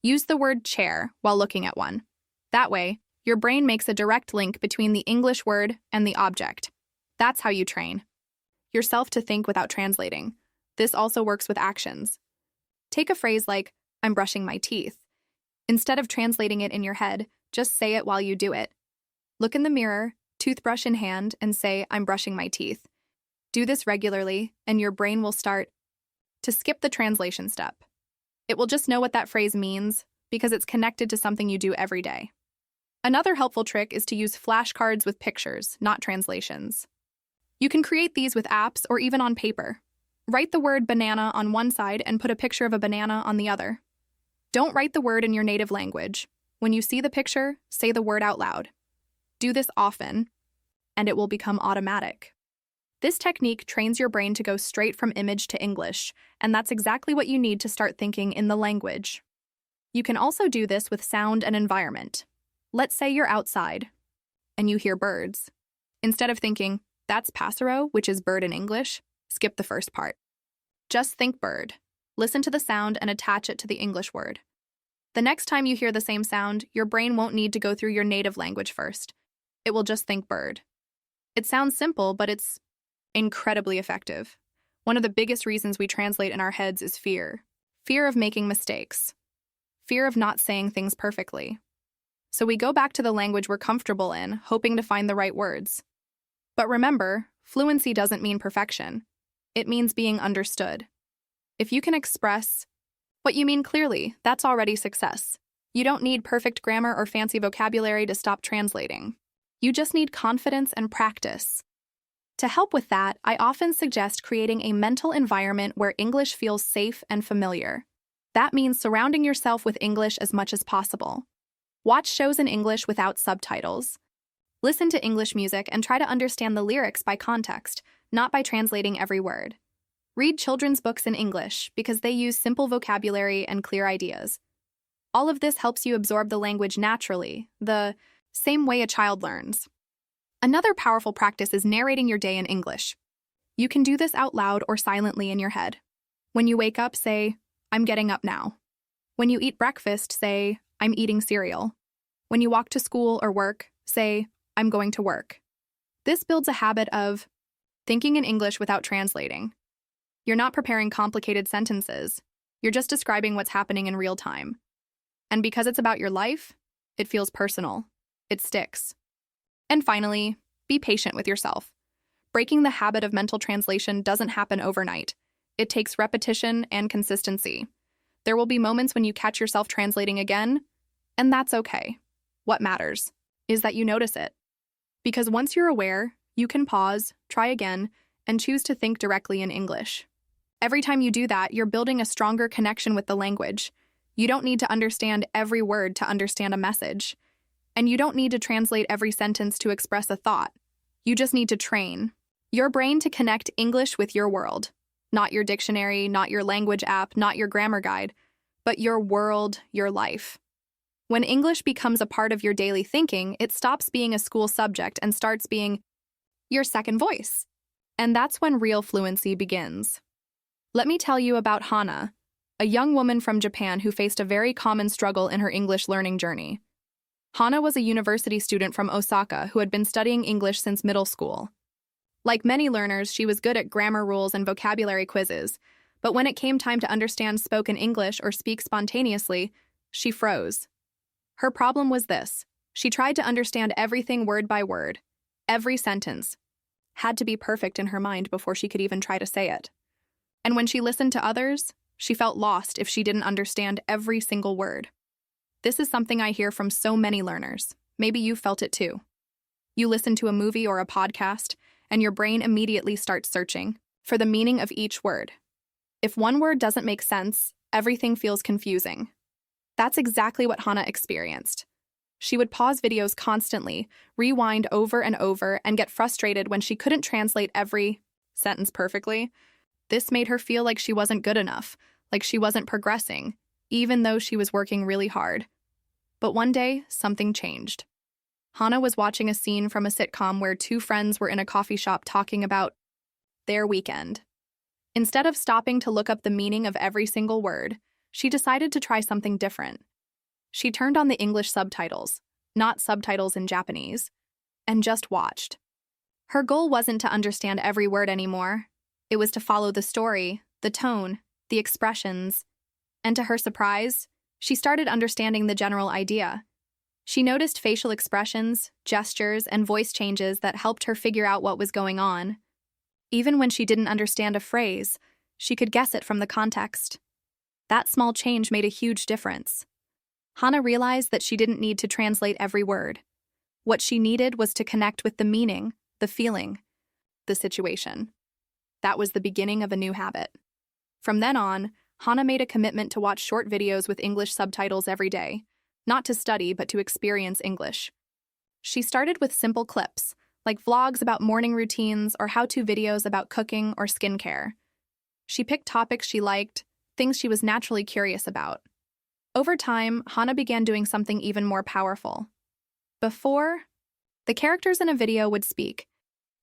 Use the word chair while looking at one. That way, your brain makes a direct link between the English word and the object. That's how you train yourself to think without translating. This also works with actions. Take a phrase like, I'm brushing my teeth. Instead of translating it in your head, just say it while you do it. Look in the mirror, toothbrush in hand, and say, I'm brushing my teeth. Do this regularly, and your brain will start to skip the translation step. It will just know what that phrase means because it's connected to something you do every day. Another helpful trick is to use flashcards with pictures, not translations. You can create these with apps or even on paper. Write the word banana on one side and put a picture of a banana on the other. Don't write the word in your native language. When you see the picture, say the word out loud. Do this often, and it will become automatic. This technique trains your brain to go straight from image to English, and that's exactly what you need to start thinking in the language. You can also do this with sound and environment. Let's say you're outside, and you hear birds. Instead of thinking, that's passero, which is bird in English, skip the first part. Just think bird. Listen to the sound and attach it to the English word. The next time you hear the same sound, your brain won't need to go through your native language first. It will just think bird. It sounds simple, but it's incredibly effective. One of the biggest reasons we translate in our heads is fear. Fear of making mistakes. Fear of not saying things perfectly. So we go back to the language we're comfortable in, hoping to find the right words. But remember, fluency doesn't mean perfection. It means being understood. If you can express what you mean clearly, that's already success. You don't need perfect grammar or fancy vocabulary to stop translating. You just need confidence and practice. To help with that, I often suggest creating a mental environment where English feels safe and familiar. That means surrounding yourself with English as much as possible. Watch shows in English without subtitles. Listen to English music and try to understand the lyrics by context, not by translating every word. Read children's books in English because they use simple vocabulary and clear ideas. All of this helps you absorb the language naturally, the same way a child learns. Another powerful practice is narrating your day in English. You can do this out loud or silently in your head. When you wake up, say, "I'm getting up now." When you eat breakfast, say, "I'm eating cereal." When you walk to school or work, say, "I'm going to work." This builds a habit of thinking in English without translating. You're not preparing complicated sentences. You're just describing what's happening in real time. And because it's about your life, it feels personal. It sticks. And finally, be patient with yourself. Breaking the habit of mental translation doesn't happen overnight. It takes repetition and consistency. There will be moments when you catch yourself translating again, and that's okay. What matters is that you notice it. Because once you're aware, you can pause, try again, and choose to think directly in English. Every time you do that, you're building a stronger connection with the language. You don't need to understand every word to understand a message. And you don't need to translate every sentence to express a thought. You just need to train your brain to connect English with your world. Not your dictionary, not your language app, not your grammar guide, but your world, your life. When English becomes a part of your daily thinking, it stops being a school subject and starts being your second voice. And that's when real fluency begins. Let me tell you about Hana, a young woman from Japan who faced a very common struggle in her English learning journey. Hana was a university student from Osaka who had been studying English since middle school. Like many learners, she was good at grammar rules and vocabulary quizzes, but when it came time to understand spoken English or speak spontaneously, she froze. Her problem was this: she tried to understand everything word by word. Every sentence had to be perfect in her mind before she could even try to say it. And when she listened to others, she felt lost if she didn't understand every single word. This is something I hear from so many learners. Maybe you felt it too. You listen to a movie or a podcast, and your brain immediately starts searching for the meaning of each word. If one word doesn't make sense, everything feels confusing. That's exactly what Hana experienced. She would pause videos constantly, rewind over and over, and get frustrated when she couldn't translate every sentence perfectly. This made her feel like she wasn't good enough, like she wasn't progressing, even though she was working really hard. But one day, something changed. Hana was watching a scene from a sitcom where two friends were in a coffee shop talking about their weekend. Instead of stopping to look up the meaning of every single word, she decided to try something different. She turned on the English subtitles, not subtitles in Japanese, and just watched. Her goal wasn't to understand every word anymore. It was to follow the story, the tone, the expressions, and to her surprise, she started understanding the general idea. She noticed facial expressions, gestures, and voice changes that helped her figure out what was going on. Even when she didn't understand a phrase, she could guess it from the context. That small change made a huge difference. Hana realized that she didn't need to translate every word. What she needed was to connect with the meaning, the feeling, the situation. That was the beginning of a new habit. From then on, Hana made a commitment to watch short videos with English subtitles every day, not to study but to experience English. She started with simple clips, like vlogs about morning routines or how-to videos about cooking or skincare. She picked topics she liked, things she was naturally curious about. Over time, Hana began doing something even more powerful. Before, the characters in a video would speak.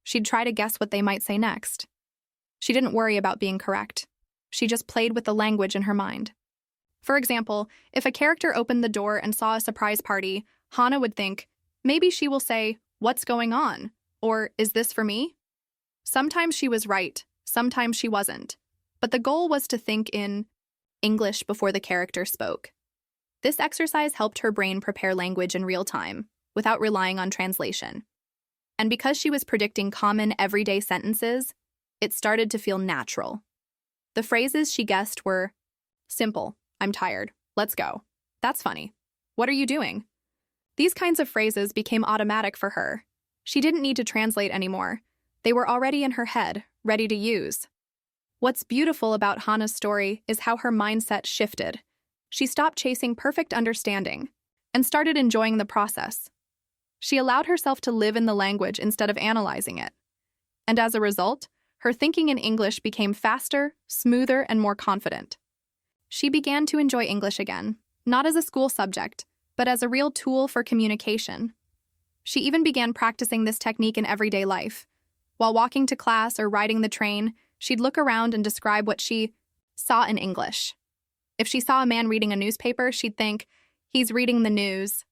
She'd try to guess what they might say next. She didn't worry about being correct. She just played with the language in her mind. For example, if a character opened the door and saw a surprise party, Hana would think, maybe she will say, "What's going on?" or "Is this for me?" Sometimes she was right, sometimes she wasn't. But the goal was to think in English before the character spoke. This exercise helped her brain prepare language in real time, without relying on translation. And because she was predicting common, everyday sentences, it started to feel natural. The phrases she guessed were simple: "I'm tired. Let's go. That's funny. What are you doing?" These kinds of phrases became automatic for her. She didn't need to translate anymore. They were already in her head, ready to use. What's beautiful about Hana's story is how her mindset shifted. She stopped chasing perfect understanding and started enjoying the process. She allowed herself to live in the language instead of analyzing it. And as a result, her thinking in English became faster, smoother, and more confident. She began to enjoy English again, not as a school subject, but as a real tool for communication. She even began practicing this technique in everyday life. While walking to class or riding the train, she'd look around and describe what she saw in English. If she saw a man reading a newspaper, she'd think, he's reading the news.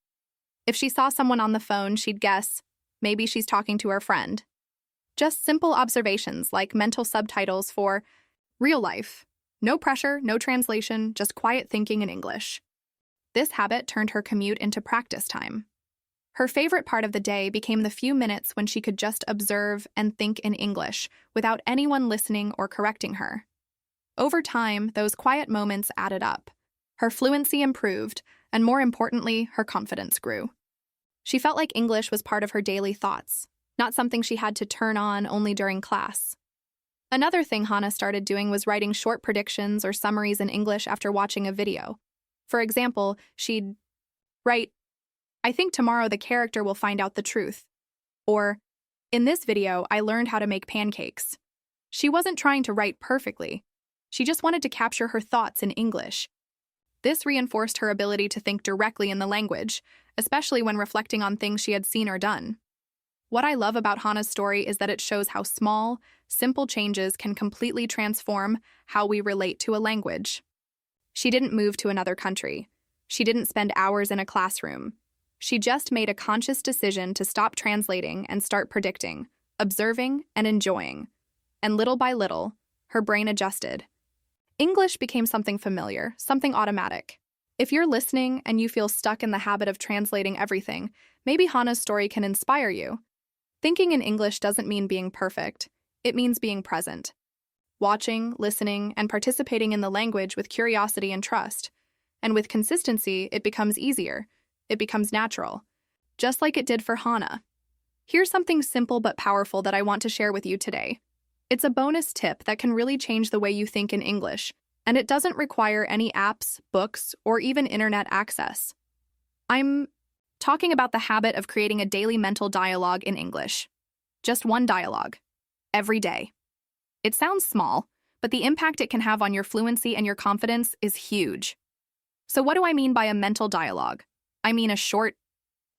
If she saw someone on the phone, she'd guess, maybe she's talking to her friend. Just simple observations like mental subtitles for real life. No pressure, no translation, just quiet thinking in English. This habit turned her commute into practice time. Her favorite part of the day became the few minutes when she could just observe and think in English without anyone listening or correcting her. Over time, those quiet moments added up. Her fluency improved, and more importantly, her confidence grew. She felt like English was part of her daily thoughts, not something she had to turn on only during class. Another thing Hana started doing was writing short predictions or summaries in English after watching a video. For example, she'd write, "I think tomorrow the character will find out the truth." Or, "In this video, I learned how to make pancakes." She wasn't trying to write perfectly. She just wanted to capture her thoughts in English. This reinforced her ability to think directly in the language, especially when reflecting on things she had seen or done. What I love about Hana's story is that it shows how small, simple changes can completely transform how we relate to a language. She didn't move to another country. She didn't spend hours in a classroom. She just made a conscious decision to stop translating and start predicting, observing, and enjoying. And little by little, her brain adjusted. English became something familiar, something automatic. If you're listening and you feel stuck in the habit of translating everything, maybe Hana's story can inspire you. Thinking in English doesn't mean being perfect. It means being present. Watching, listening, and participating in the language with curiosity and trust. And with consistency, it becomes easier. It becomes natural. Just like it did for Hana. Here's something simple but powerful that I want to share with you today. It's a bonus tip that can really change the way you think in English, and it doesn't require any apps, books, or even internet access. I'm talking about the habit of creating a daily mental dialogue in English. Just one dialogue. Every day. It sounds small, but the impact it can have on your fluency and your confidence is huge. So what do I mean by a mental dialogue? I mean a short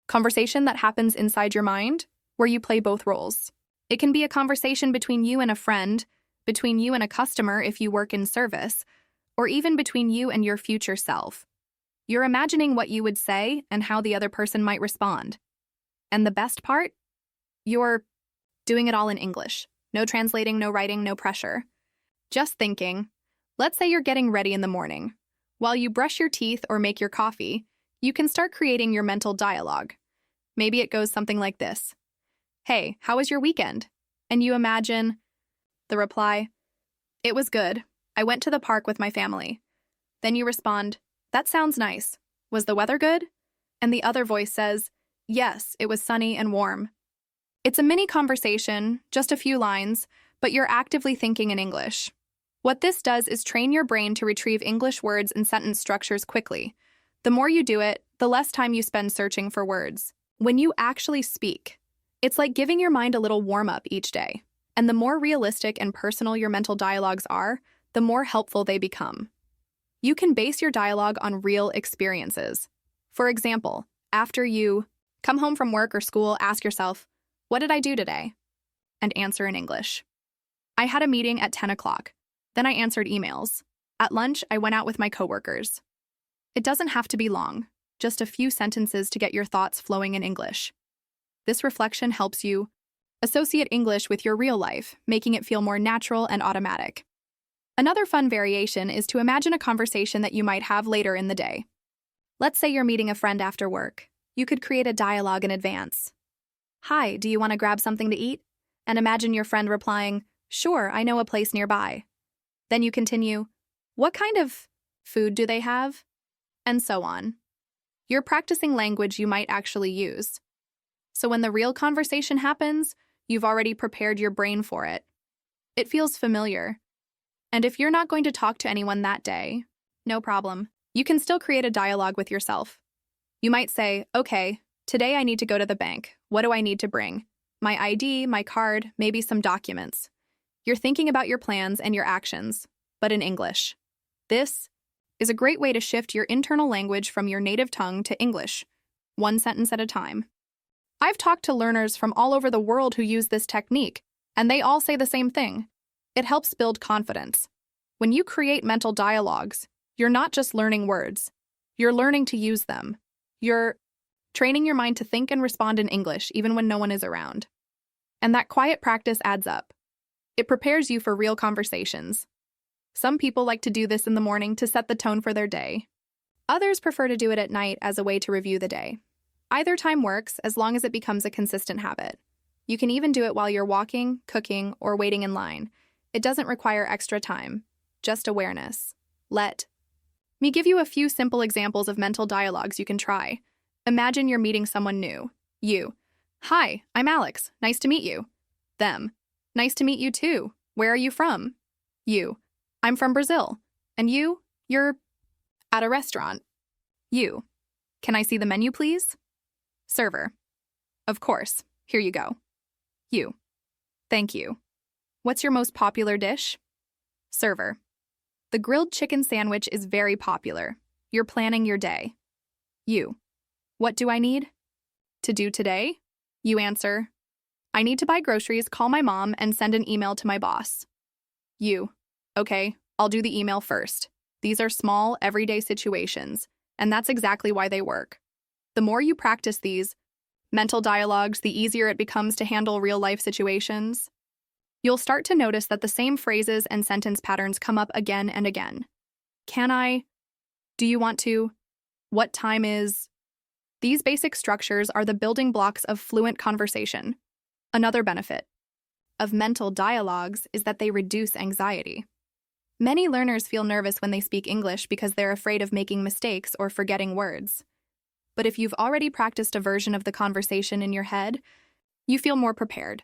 conversation that happens inside your mind, where you play both roles. It can be a conversation between you and a friend, between you and a customer if you work in service, or even between you and your future self. You're imagining what you would say and how the other person might respond. And the best part? You're doing it all in English. No translating, no writing, no pressure. Just thinking. Let's say you're getting ready in the morning. While you brush your teeth or make your coffee, you can start creating your mental dialogue. Maybe it goes something like this. "Hey, how was your weekend?" And you imagine the reply, "It was good. I went to the park with my family." Then you respond, "That sounds nice. Was the weather good?" And the other voice says, "Yes, it was sunny and warm." It's a mini conversation, just a few lines, but you're actively thinking in English. What this does is train your brain to retrieve English words and sentence structures quickly. The more you do it, the less time you spend searching for words. When you actually speak, it's like giving your mind a little warm-up each day. And the more realistic and personal your mental dialogues are, the more helpful they become. You can base your dialogue on real experiences. For example, after you come home from work or school, ask yourself, "What did I do today?" And answer in English. "I had a meeting at 10 o'clock. Then I answered emails. At lunch, I went out with my coworkers." It doesn't have to be long, just a few sentences to get your thoughts flowing in English. This reflection helps you associate English with your real life, making it feel more natural and automatic. Another fun variation is to imagine a conversation that you might have later in the day. Let's say you're meeting a friend after work. You could create a dialogue in advance. "Hi, do you want to grab something to eat?" And imagine your friend replying, "Sure, I know a place nearby." Then you continue, "What kind of food do they have?" And so on. You're practicing language you might actually use. So when the real conversation happens, You've already prepared your brain for it. It feels familiar. And if you're not going to talk to anyone that day, no problem. You can still create a dialogue with yourself. You might say, okay, today I need to go to the bank. What do I need to bring? My ID, my card, maybe some documents. You're thinking about your plans and your actions, but in English. This is a great way to shift your internal language from your native tongue to English, one sentence at a time. I've talked to learners from all over the world who use this technique, and they all say the same thing. It helps build confidence. When you create mental dialogues, you're not just learning words. You're learning to use them. You're training your mind to think and respond in English even when no one is around. And that quiet practice adds up. It prepares you for real conversations. Some people like to do this in the morning to set the tone for their day. Others prefer to do it at night as a way to review the day. Either time works as long as it becomes a consistent habit. You can even do it while you're walking, cooking, or waiting in line. It doesn't require extra time, just awareness. Let me give you a few simple examples of mental dialogues you can try. Imagine you're meeting someone new. You. Hi, I'm Alex. Nice to meet you. Them. Nice to meet you too. Where are you from? You. I'm from Brazil. And you? You're at a restaurant. You. Can I see the menu, please? Server. Of course. Here you go. You. Thank you. What's your most popular dish? Server. The grilled chicken sandwich is very popular. You're planning your day. You. What do I need to do today? You answer. I need to buy groceries, call my mom, and send an email to my boss. You. Okay, I'll do the email first. These are small, everyday situations, and that's exactly why they work. The more you practice these mental dialogues, the easier it becomes to handle real-life situations. You'll start to notice that the same phrases and sentence patterns come up again and again. Can I? Do you want to? What time is? These basic structures are the building blocks of fluent conversation. Another benefit of mental dialogues is that they reduce anxiety. Many learners feel nervous when they speak English because they're afraid of making mistakes or forgetting words. But if you've already practiced a version of the conversation in your head, you feel more prepared.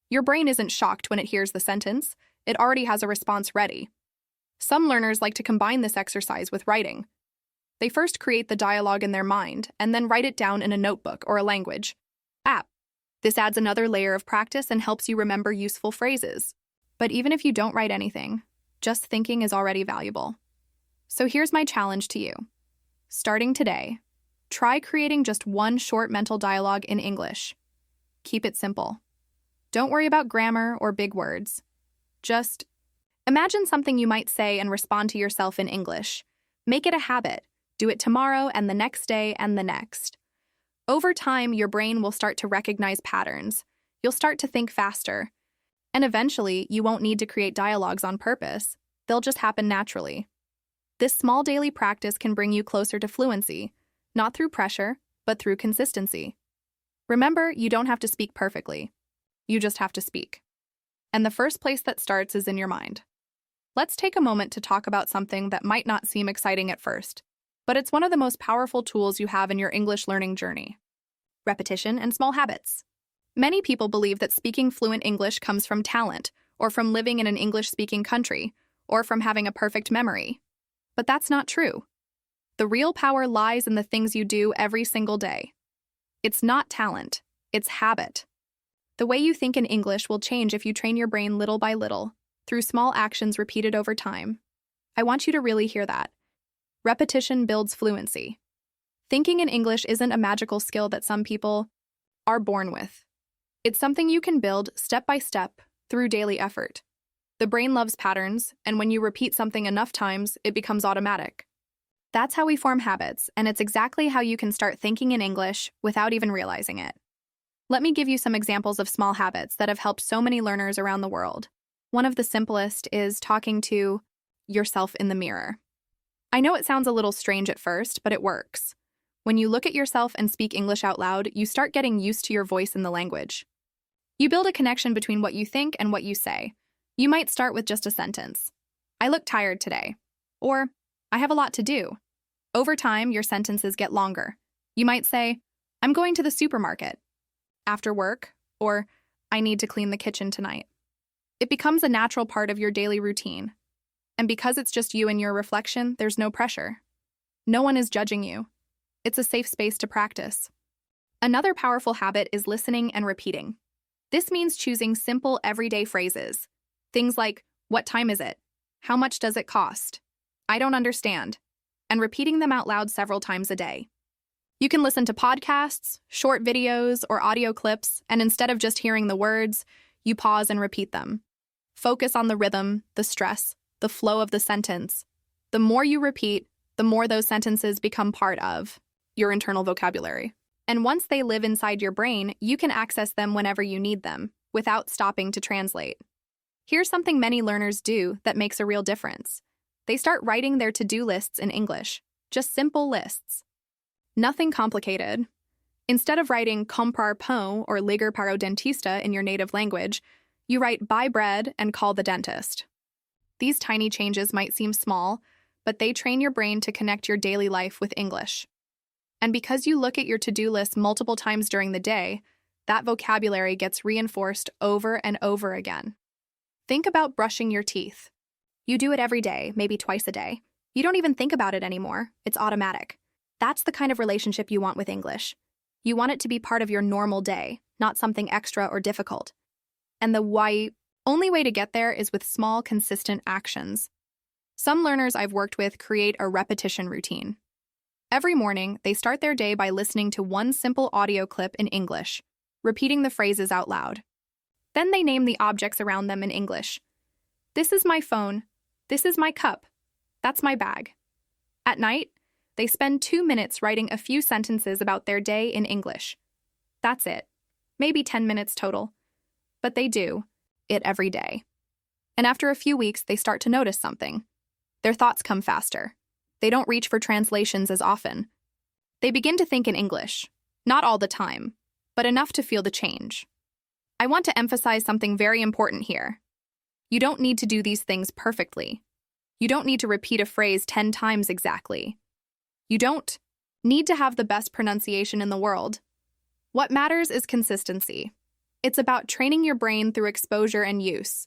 Your brain isn't shocked when it hears the sentence. It already has a response ready. Some learners like to combine this exercise with writing. They first create the dialogue in their mind and then write it down in a notebook or a language app. This adds another layer of practice and helps you remember useful phrases. But even if you don't write anything, just thinking is already valuable. So here's my challenge to you. Starting today, try creating just one short mental dialogue in English. Keep it simple. Don't worry about grammar or big words. Just imagine something you might say and respond to yourself in English. Make it a habit. Do it tomorrow and the next day and the next. Over time, your brain will start to recognize patterns. You'll start to think faster. And eventually, you won't need to create dialogues on purpose. They'll just happen naturally. This small daily practice can bring you closer to fluency, not through pressure, but through consistency. Remember, you don't have to speak perfectly. You just have to speak. And the first place that starts is in your mind. Let's take a moment to talk about something that might not seem exciting at first, but it's one of the most powerful tools you have in your English learning journey. Repetition and small habits. Many people believe that speaking fluent English comes from talent, or from living in an English-speaking country, or from having a perfect memory. But that's not true. The real power lies in the things you do every single day. It's not talent, it's habit. The way you think in English will change if you train your brain little by little, through small actions repeated over time. I want you to really hear that. Repetition builds fluency. Thinking in English isn't a magical skill that some people are born with. It's something you can build step by step through daily effort. The brain loves patterns, and when you repeat something enough times, it becomes automatic. That's how we form habits, and it's exactly how you can start thinking in English without even realizing it. Let me give you some examples of small habits that have helped so many learners around the world. One of the simplest is talking to yourself in the mirror. I know it sounds a little strange at first, but it works. When you look at yourself and speak English out loud, you start getting used to your voice in the language. You build a connection between what you think and what you say. You might start with just a sentence. I look tired today. Or, I have a lot to do. Over time, your sentences get longer. You might say, I'm going to the supermarket. After work, or I need to clean the kitchen tonight. It becomes a natural part of your daily routine. And because it's just you and your reflection, there's no pressure. No one is judging you. It's a safe space to practice. Another powerful habit is listening and repeating. This means choosing simple, everyday phrases. Things like, what time is it? How much does it cost? I don't understand. And repeating them out loud several times a day. You can listen to podcasts, short videos, or audio clips, and instead of just hearing the words, you pause and repeat them. Focus on the rhythm, the stress, the flow of the sentence. The more you repeat, the more those sentences become part of your internal vocabulary. And once they live inside your brain, you can access them whenever you need them, without stopping to translate. Here's something many learners do that makes a real difference. They start writing their to-do lists in English, just simple lists. Nothing complicated. Instead of writing comprar pão or ligar para o dentista in your native language, you write buy bread and call the dentist. These tiny changes might seem small, but they train your brain to connect your daily life with English. And because you look at your to-do list multiple times during the day, that vocabulary gets reinforced over and over again. Think about brushing your teeth. You do it every day, maybe twice a day. You don't even think about it anymore. It's automatic. That's the kind of relationship you want with English. You want it to be part of your normal day, not something extra or difficult. And the only way to get there is with small, consistent actions. Some learners I've worked with create a repetition routine. Every morning, they start their day by listening to one simple audio clip in English, repeating the phrases out loud. Then they name the objects around them in English. This is my phone. This is my cup. That's my bag. At night, they spend 2 minutes writing a few sentences about their day in English. That's it. Maybe 10 minutes total. But they do it every day. And after a few weeks, they start to notice something. Their thoughts come faster. They don't reach for translations as often. They begin to think in English. Not all the time, but enough to feel the change. I want to emphasize something very important here. You don't need to do these things perfectly. You don't need to repeat a phrase 10 times exactly. You don't need to have the best pronunciation in the world. What matters is consistency. It's about training your brain through exposure and use.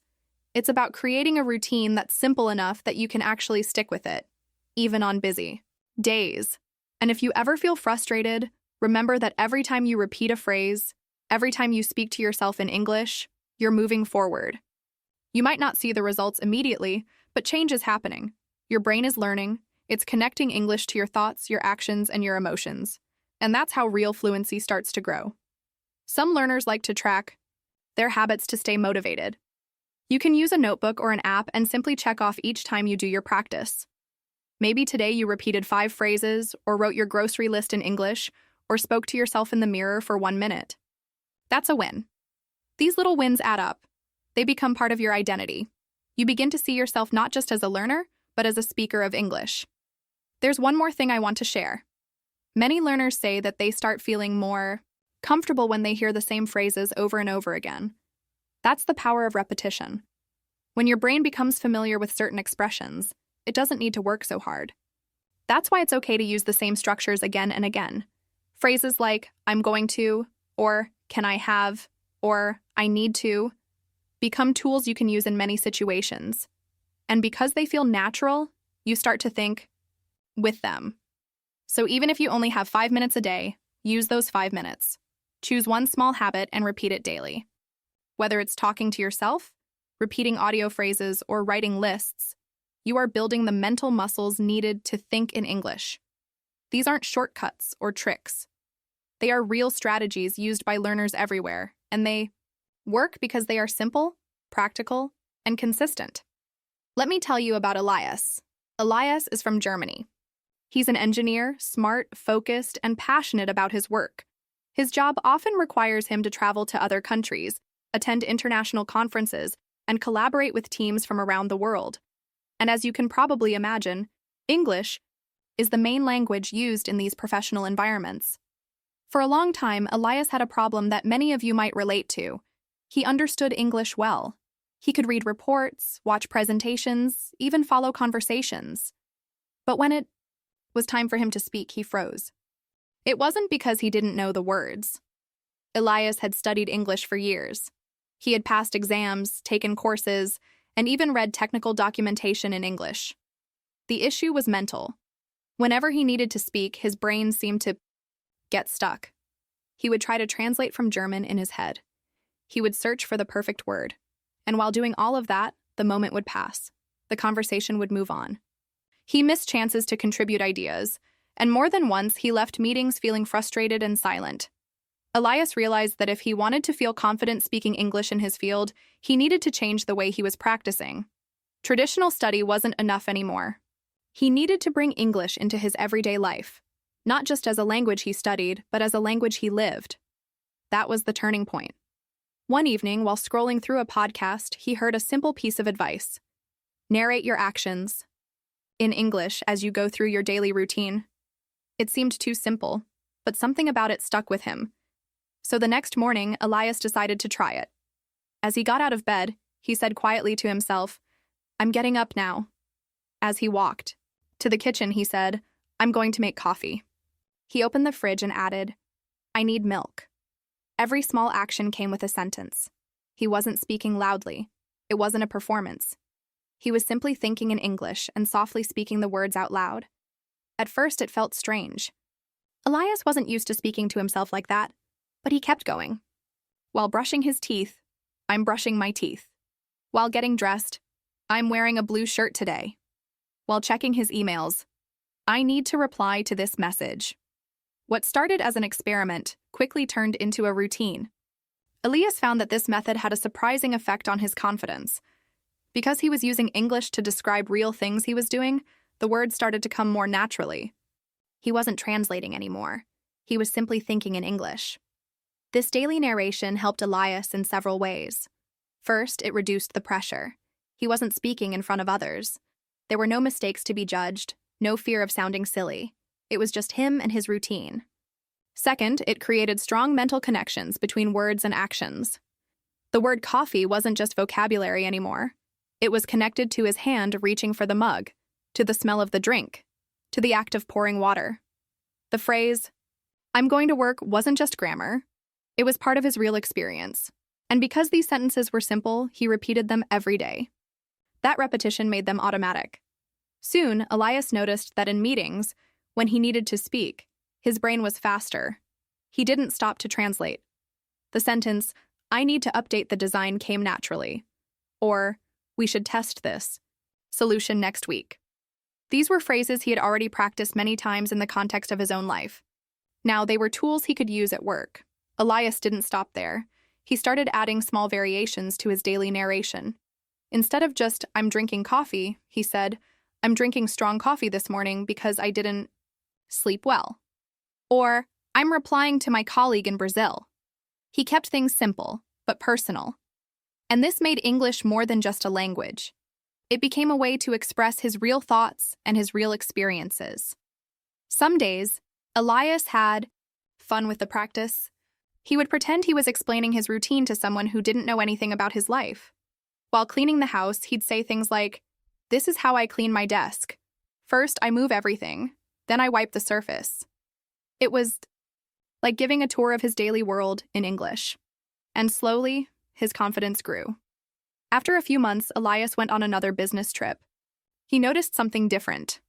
It's about creating a routine that's simple enough that you can actually stick with it, even on busy days. And if you ever feel frustrated, remember that every time you repeat a phrase, every time you speak to yourself in English, you're moving forward. You might not see the results immediately, but change is happening. Your brain is learning. It's connecting English to your thoughts, your actions, and your emotions. And that's how real fluency starts to grow. Some learners like to track their habits to stay motivated. You can use a notebook or an app and simply check off each time you do your practice. Maybe today you repeated 5 phrases, or wrote your grocery list in English, or spoke to yourself in the mirror for 1 minute. That's a win. These little wins add up. They become part of your identity. You begin to see yourself not just as a learner, but as a speaker of English. There's one more thing I want to share. Many learners say that they start feeling more comfortable when they hear the same phrases over and over again. That's the power of repetition. When your brain becomes familiar with certain expressions, it doesn't need to work so hard. That's why it's okay to use the same structures again and again. Phrases like, I'm going to, or can I have, or I need to, become tools you can use in many situations. And because they feel natural, you start to think with them. So even if you only have 5 minutes a day, use those 5 minutes. Choose one small habit and repeat it daily. Whether it's talking to yourself, repeating audio phrases, or writing lists, you are building the mental muscles needed to think in English. These aren't shortcuts or tricks. They are real strategies used by learners everywhere, and they work because they are simple, practical, and consistent. Let me tell you about Elias. Elias is from Germany. He's an engineer, smart, focused, and passionate about his work. His job often requires him to travel to other countries, attend international conferences, and collaborate with teams from around the world. And as you can probably imagine, English is the main language used in these professional environments. For a long time, Elias had a problem that many of you might relate to. He understood English well. He could read reports, watch presentations, even follow conversations. But when it was time for him to speak, he froze. It wasn't because he didn't know the words. Elias had studied English for years. He had passed exams, taken courses, and even read technical documentation in English. The issue was mental. Whenever he needed to speak, his brain seemed to get stuck. He would try to translate from German in his head. He would search for the perfect word. And while doing all of that, the moment would pass. The conversation would move on. He missed chances to contribute ideas, and more than once he left meetings feeling frustrated and silent. Elias realized that if he wanted to feel confident speaking English in his field, he needed to change the way he was practicing. Traditional study wasn't enough anymore. He needed to bring English into his everyday life, not just as a language he studied, but as a language he lived. That was the turning point. One evening, while scrolling through a podcast, he heard a simple piece of advice. Narrate your actions in English as you go through your daily routine. It seemed too simple, but something about it stuck with him. So the next morning, Elias decided to try it. As he got out of bed, he said quietly to himself, "I'm getting up now." As he walked to the kitchen, he said, "I'm going to make coffee." He opened the fridge and added, "I need milk." Every small action came with a sentence. He wasn't speaking loudly. It wasn't a performance. He was simply thinking in English and softly speaking the words out loud. At first, it felt strange. Elias wasn't used to speaking to himself like that, but he kept going. While brushing his teeth, "I'm brushing my teeth." While getting dressed, "I'm wearing a blue shirt today." While checking his emails, "I need to reply to this message." What started as an experiment quickly turned into a routine. Elias found that this method had a surprising effect on his confidence. Because he was using English to describe real things he was doing, the words started to come more naturally. He wasn't translating anymore. He was simply thinking in English. This daily narration helped Elias in several ways. First, it reduced the pressure. He wasn't speaking in front of others. There were no mistakes to be judged, no fear of sounding silly. It was just him and his routine. Second, it created strong mental connections between words and actions. The word coffee wasn't just vocabulary anymore. It was connected to his hand reaching for the mug, to the smell of the drink, to the act of pouring water. The phrase, "I'm going to work," wasn't just grammar. It was part of his real experience. And because these sentences were simple, he repeated them every day. That repetition made them automatic. Soon, Elias noticed that in meetings, when he needed to speak, his brain was faster. He didn't stop to translate. The sentence, "I need to update the design," came naturally. Or, "We should test this. Solution next week." These were phrases he had already practiced many times in the context of his own life. Now, they were tools he could use at work. Elias didn't stop there. He started adding small variations to his daily narration. Instead of just, "I'm drinking coffee," he said, "I'm drinking strong coffee this morning because I didn't sleep well." Or, "I'm replying to my colleague in Brazil." He kept things simple, but personal. And this made English more than just a language. It became a way to express his real thoughts and his real experiences. Some days, Elias had fun with the practice. He would pretend he was explaining his routine to someone who didn't know anything about his life. While cleaning the house, he'd say things like, "This is how I clean my desk. First, I move everything. Then I wipe the surface." It was like giving a tour of his daily world in English. And slowly, his confidence grew. After a few months, Elias went on another business trip. He noticed something different.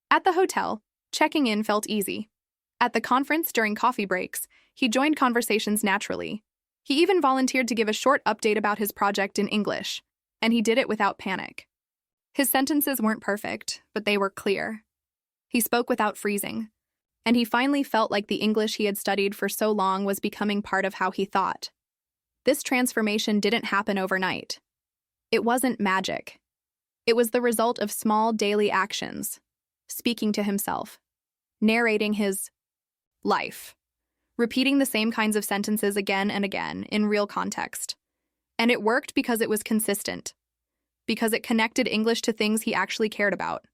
At the hotel, checking in felt easy. At the conference during coffee breaks, he joined conversations naturally. He even volunteered to give a short update about his project in English, and he did it without panic. His sentences weren't perfect, but they were clear. He spoke without freezing, and he finally felt like the English he had studied for so long was becoming part of how he thought. This transformation didn't happen overnight. It wasn't magic. It was the result of small daily actions, speaking to himself, narrating his life, repeating the same kinds of sentences again and again in real context. And it worked because it was consistent, because it connected English to things he actually cared about.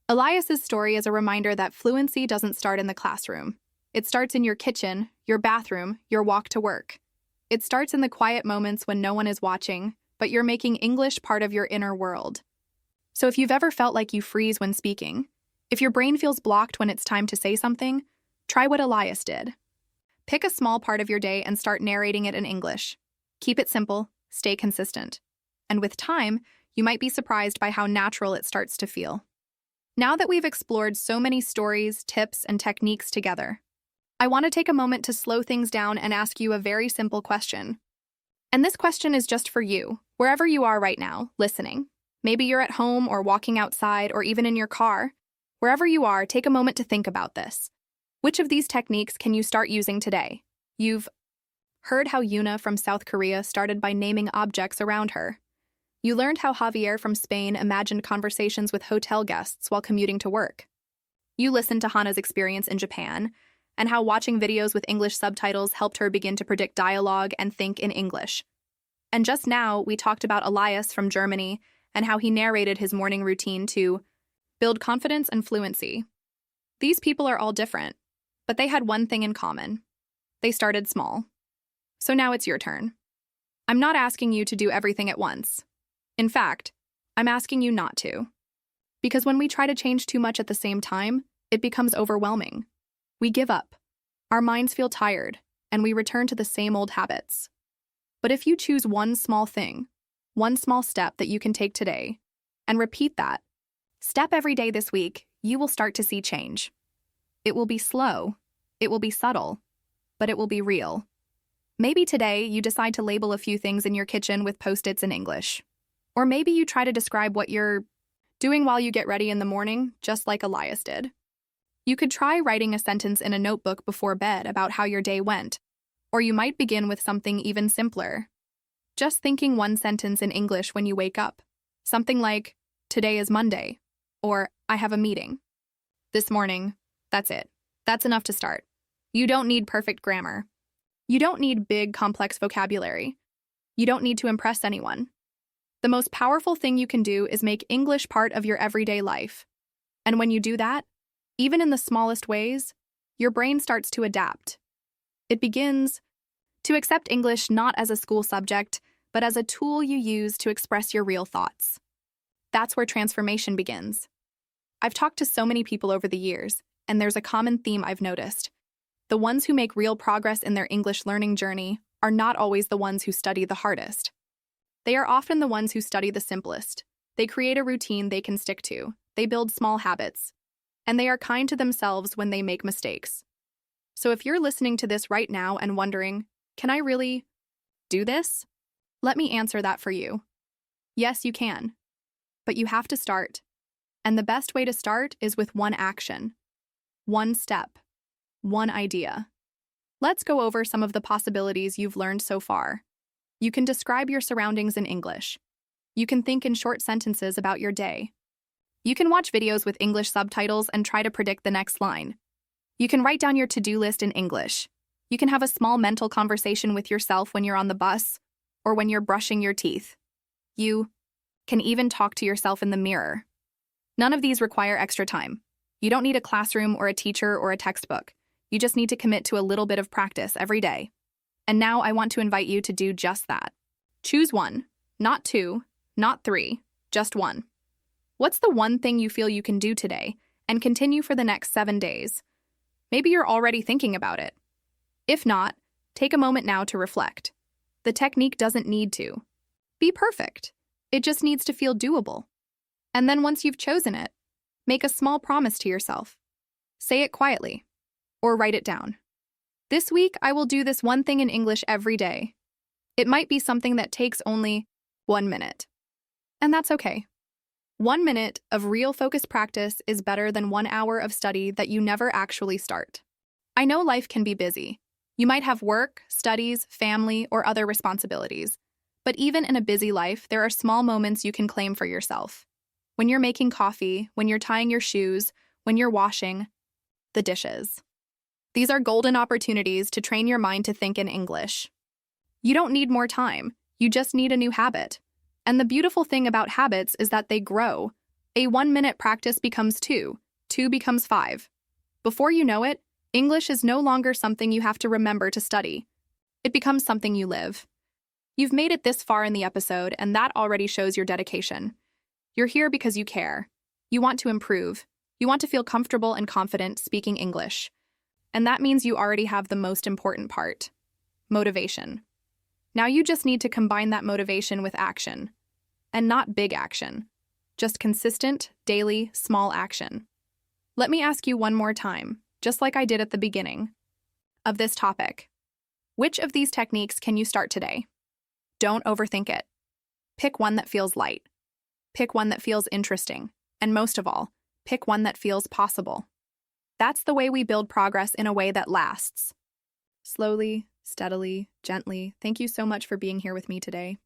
Elias's story is a reminder that fluency doesn't start in the classroom. It starts in your kitchen, your bathroom, your walk to work. It starts in the quiet moments when no one is watching, but you're making English part of your inner world. So if you've ever felt like you freeze when speaking, if your brain feels blocked when it's time to say something, try what Elias did. Pick a small part of your day and start narrating it in English. Keep it simple, stay consistent. And with time, you might be surprised by how natural it starts to feel. Now that we've explored so many stories, tips, and techniques together, I want to take a moment to slow things down and ask you a very simple question. And this question is just for you, wherever you are right now, listening. Maybe you're at home or walking outside or even in your car. Wherever you are, take a moment to think about this. Which of these techniques can you start using today? You've heard how Yuna from South Korea started by naming objects around her. You learned how Javier from Spain imagined conversations with hotel guests while commuting to work. You listened to Hana's experience in Japan, and how watching videos with English subtitles helped her begin to predict dialogue and think in English. And just now, we talked about Elias from Germany and how he narrated his morning routine to build confidence and fluency. These people are all different, but they had one thing in common. They started small. So now it's your turn. I'm not asking you to do everything at once. In fact, I'm asking you not to. Because when we try to change too much at the same time, it becomes overwhelming. We give up. Our minds feel tired, and we return to the same old habits. But if you choose one small thing, one small step that you can take today, and repeat that step every day this week, you will start to see change. It will be slow, it will be subtle, but it will be real. Maybe today you decide to label a few things in your kitchen with Post-its in English. Or maybe you try to describe what you're doing while you get ready in the morning, just like Elias did. You could try writing a sentence in a notebook before bed about how your day went, or you might begin with something even simpler. Just thinking one sentence in English when you wake up. Something like, "Today is Monday," or "I have a meeting." This morning, that's it. That's enough to start. You don't need perfect grammar. You don't need big, complex vocabulary. You don't need to impress anyone. The most powerful thing you can do is make English part of your everyday life. And when you do that, even in the smallest ways, your brain starts to adapt. It begins to accept English not as a school subject, but as a tool you use to express your real thoughts. That's where transformation begins. I've talked to so many people over the years, and there's a common theme I've noticed. The ones who make real progress in their English learning journey are not always the ones who study the hardest. They are often the ones who study the simplest. They create a routine they can stick to. They build small habits. And they are kind to themselves when they make mistakes. So if you're listening to this right now and wondering, can I really do this? Let me answer that for you. Yes, you can. But you have to start. And the best way to start is with one action, one step, one idea. Let's go over some of the possibilities you've learned so far. You can describe your surroundings in English. You can think in short sentences about your day. You can watch videos with English subtitles and try to predict the next line. You can write down your to-do list in English. You can have a small mental conversation with yourself when you're on the bus or when you're brushing your teeth. You can even talk to yourself in the mirror. None of these require extra time. You don't need a classroom or a teacher or a textbook. You just need to commit to a little bit of practice every day. And now I want to invite you to do just that. Choose one, not two, not three, just one. What's the one thing you feel you can do today and continue for the next 7 days? Maybe you're already thinking about it. If not, take a moment now to reflect. The technique doesn't need to be perfect. It just needs to feel doable. And then once you've chosen it, make a small promise to yourself. Say it quietly, or write it down. This week, I will do this one thing in English every day. It might be something that takes only 1 minute. And that's okay. 1 minute of real focused practice is better than 1 hour of study that you never actually start. I know life can be busy. You might have work, studies, family, or other responsibilities. But even in a busy life, there are small moments you can claim for yourself. When you're making coffee, when you're tying your shoes, when you're washing the dishes. These are golden opportunities to train your mind to think in English. You don't need more time. You just need a new habit. And the beautiful thing about habits is that they grow. A 1-minute practice becomes 2, 2 becomes 5. Before you know it, English is no longer something you have to remember to study. It becomes something you live. You've made it this far in the episode, and that already shows your dedication. You're here because you care. You want to improve. You want to feel comfortable and confident speaking English. And that means you already have the most important part: motivation. Now you just need to combine that motivation with action. And not big action, just consistent, daily, small action. Let me ask you one more time, just like I did at the beginning of this topic. Which of these techniques can you start today? Don't overthink it. Pick one that feels light. Pick one that feels interesting. And most of all, pick one that feels possible. That's the way we build progress in a way that lasts. Slowly, steadily, gently. Thank you so much for being here with me today.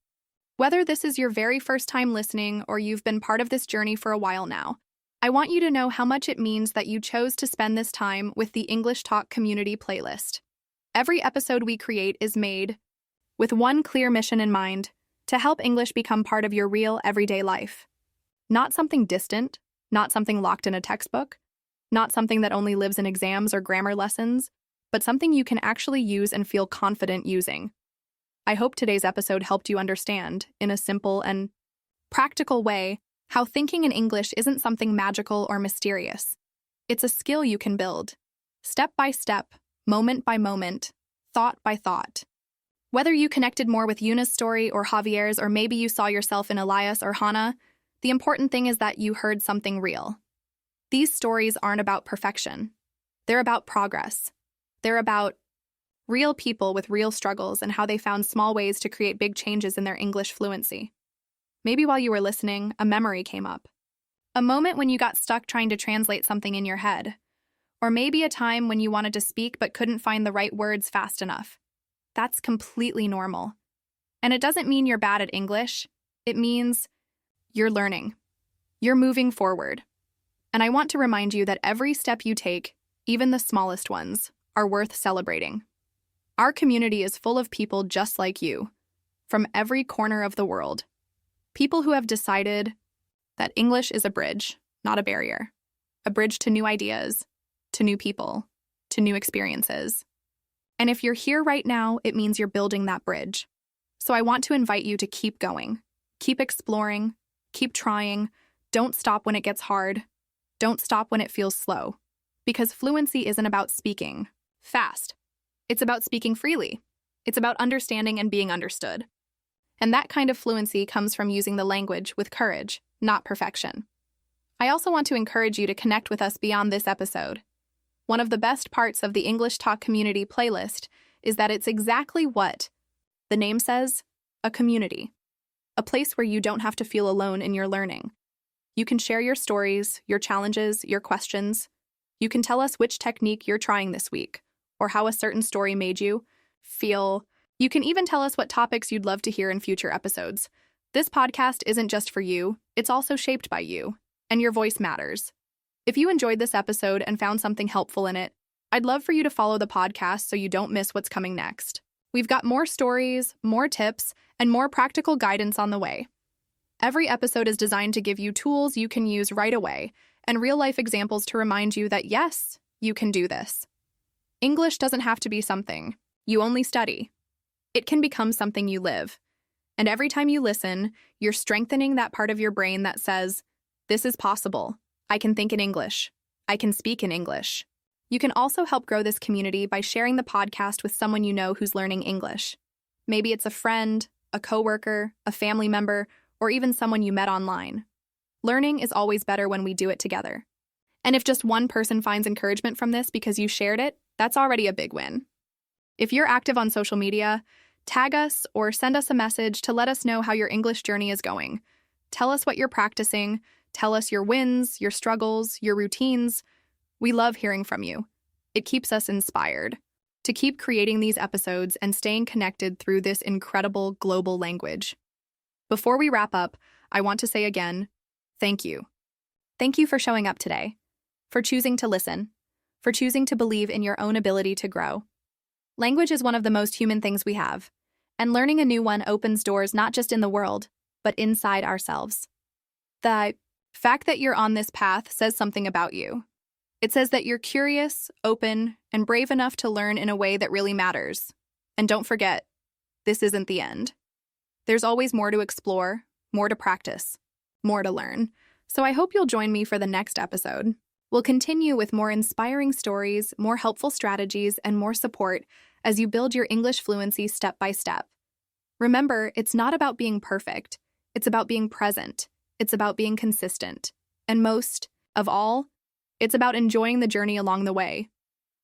Whether this is your very first time listening or you've been part of this journey for a while now, I want you to know how much it means that you chose to spend this time with the English Talk Community playlist. Every episode we create is made with one clear mission in mind: to help English become part of your real, everyday life. Not something distant, not something locked in a textbook, not something that only lives in exams or grammar lessons, but something you can actually use and feel confident using. I hope today's episode helped you understand, in a simple and practical way, how thinking in English isn't something magical or mysterious. It's a skill you can build, step by step, moment by moment, thought by thought. Whether you connected more with Yuna's story or Javier's, or maybe you saw yourself in Elias or Hana, the important thing is that you heard something real. These stories aren't about perfection. They're about progress. They're about real people with real struggles and how they found small ways to create big changes in their English fluency. Maybe while you were listening, a memory came up. A moment when you got stuck trying to translate something in your head. Or maybe a time when you wanted to speak but couldn't find the right words fast enough. That's completely normal. And it doesn't mean you're bad at English. It means you're learning. You're moving forward. And I want to remind you that every step you take, even the smallest ones, are worth celebrating. Our community is full of people just like you, from every corner of the world. People who have decided that English is a bridge, not a barrier. A bridge to new ideas, to new people, to new experiences. And if you're here right now, it means you're building that bridge. So I want to invite you to keep going, keep exploring, keep trying. Don't stop when it gets hard. Don't stop when it feels slow. Because fluency isn't about speaking fast. It's about speaking freely. It's about understanding and being understood. And that kind of fluency comes from using the language with courage, not perfection. I also want to encourage you to connect with us beyond this episode. One of the best parts of the English Talk Community playlist is that it's exactly what the name says: a community. A place where you don't have to feel alone in your learning. You can share your stories, your challenges, your questions. You can tell us which technique you're trying this week, or how a certain story made you feel. You can even tell us what topics you'd love to hear in future episodes. This podcast isn't just for you, it's also shaped by you, and your voice matters. If you enjoyed this episode and found something helpful in it, I'd love for you to follow the podcast so you don't miss what's coming next. We've got more stories, more tips, and more practical guidance on the way. Every episode is designed to give you tools you can use right away, and real-life examples to remind you that yes, you can do this. English doesn't have to be something you only study. It can become something you live. And every time you listen, you're strengthening that part of your brain that says, this is possible. I can think in English. I can speak in English. You can also help grow this community by sharing the podcast with someone you know who's learning English. Maybe it's a friend, a coworker, a family member, or even someone you met online. Learning is always better when we do it together. And if just one person finds encouragement from this because you shared it, that's already a big win. If you're active on social media, tag us or send us a message to let us know how your English journey is going. Tell us what you're practicing. Tell us your wins, your struggles, your routines. We love hearing from you. It keeps us inspired to keep creating these episodes and staying connected through this incredible global language. Before we wrap up, I want to say again, thank you. Thank you for showing up today, for choosing to listen, for choosing to believe in your own ability to grow. Language is one of the most human things we have, and learning a new one opens doors not just in the world, but inside ourselves. The fact that you're on this path says something about you. It says that you're curious, open, and brave enough to learn in a way that really matters. And don't forget, this isn't the end. There's always more to explore, more to practice, more to learn. So I hope you'll join me for the next episode. We'll continue with more inspiring stories, more helpful strategies, and more support as you build your English fluency step by step. Remember, it's not about being perfect. It's about being present. It's about being consistent. And most of all, it's about enjoying the journey along the way.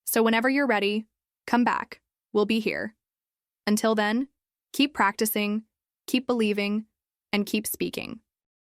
So whenever you're ready, come back. We'll be here. Until then, keep practicing, keep believing, and keep speaking.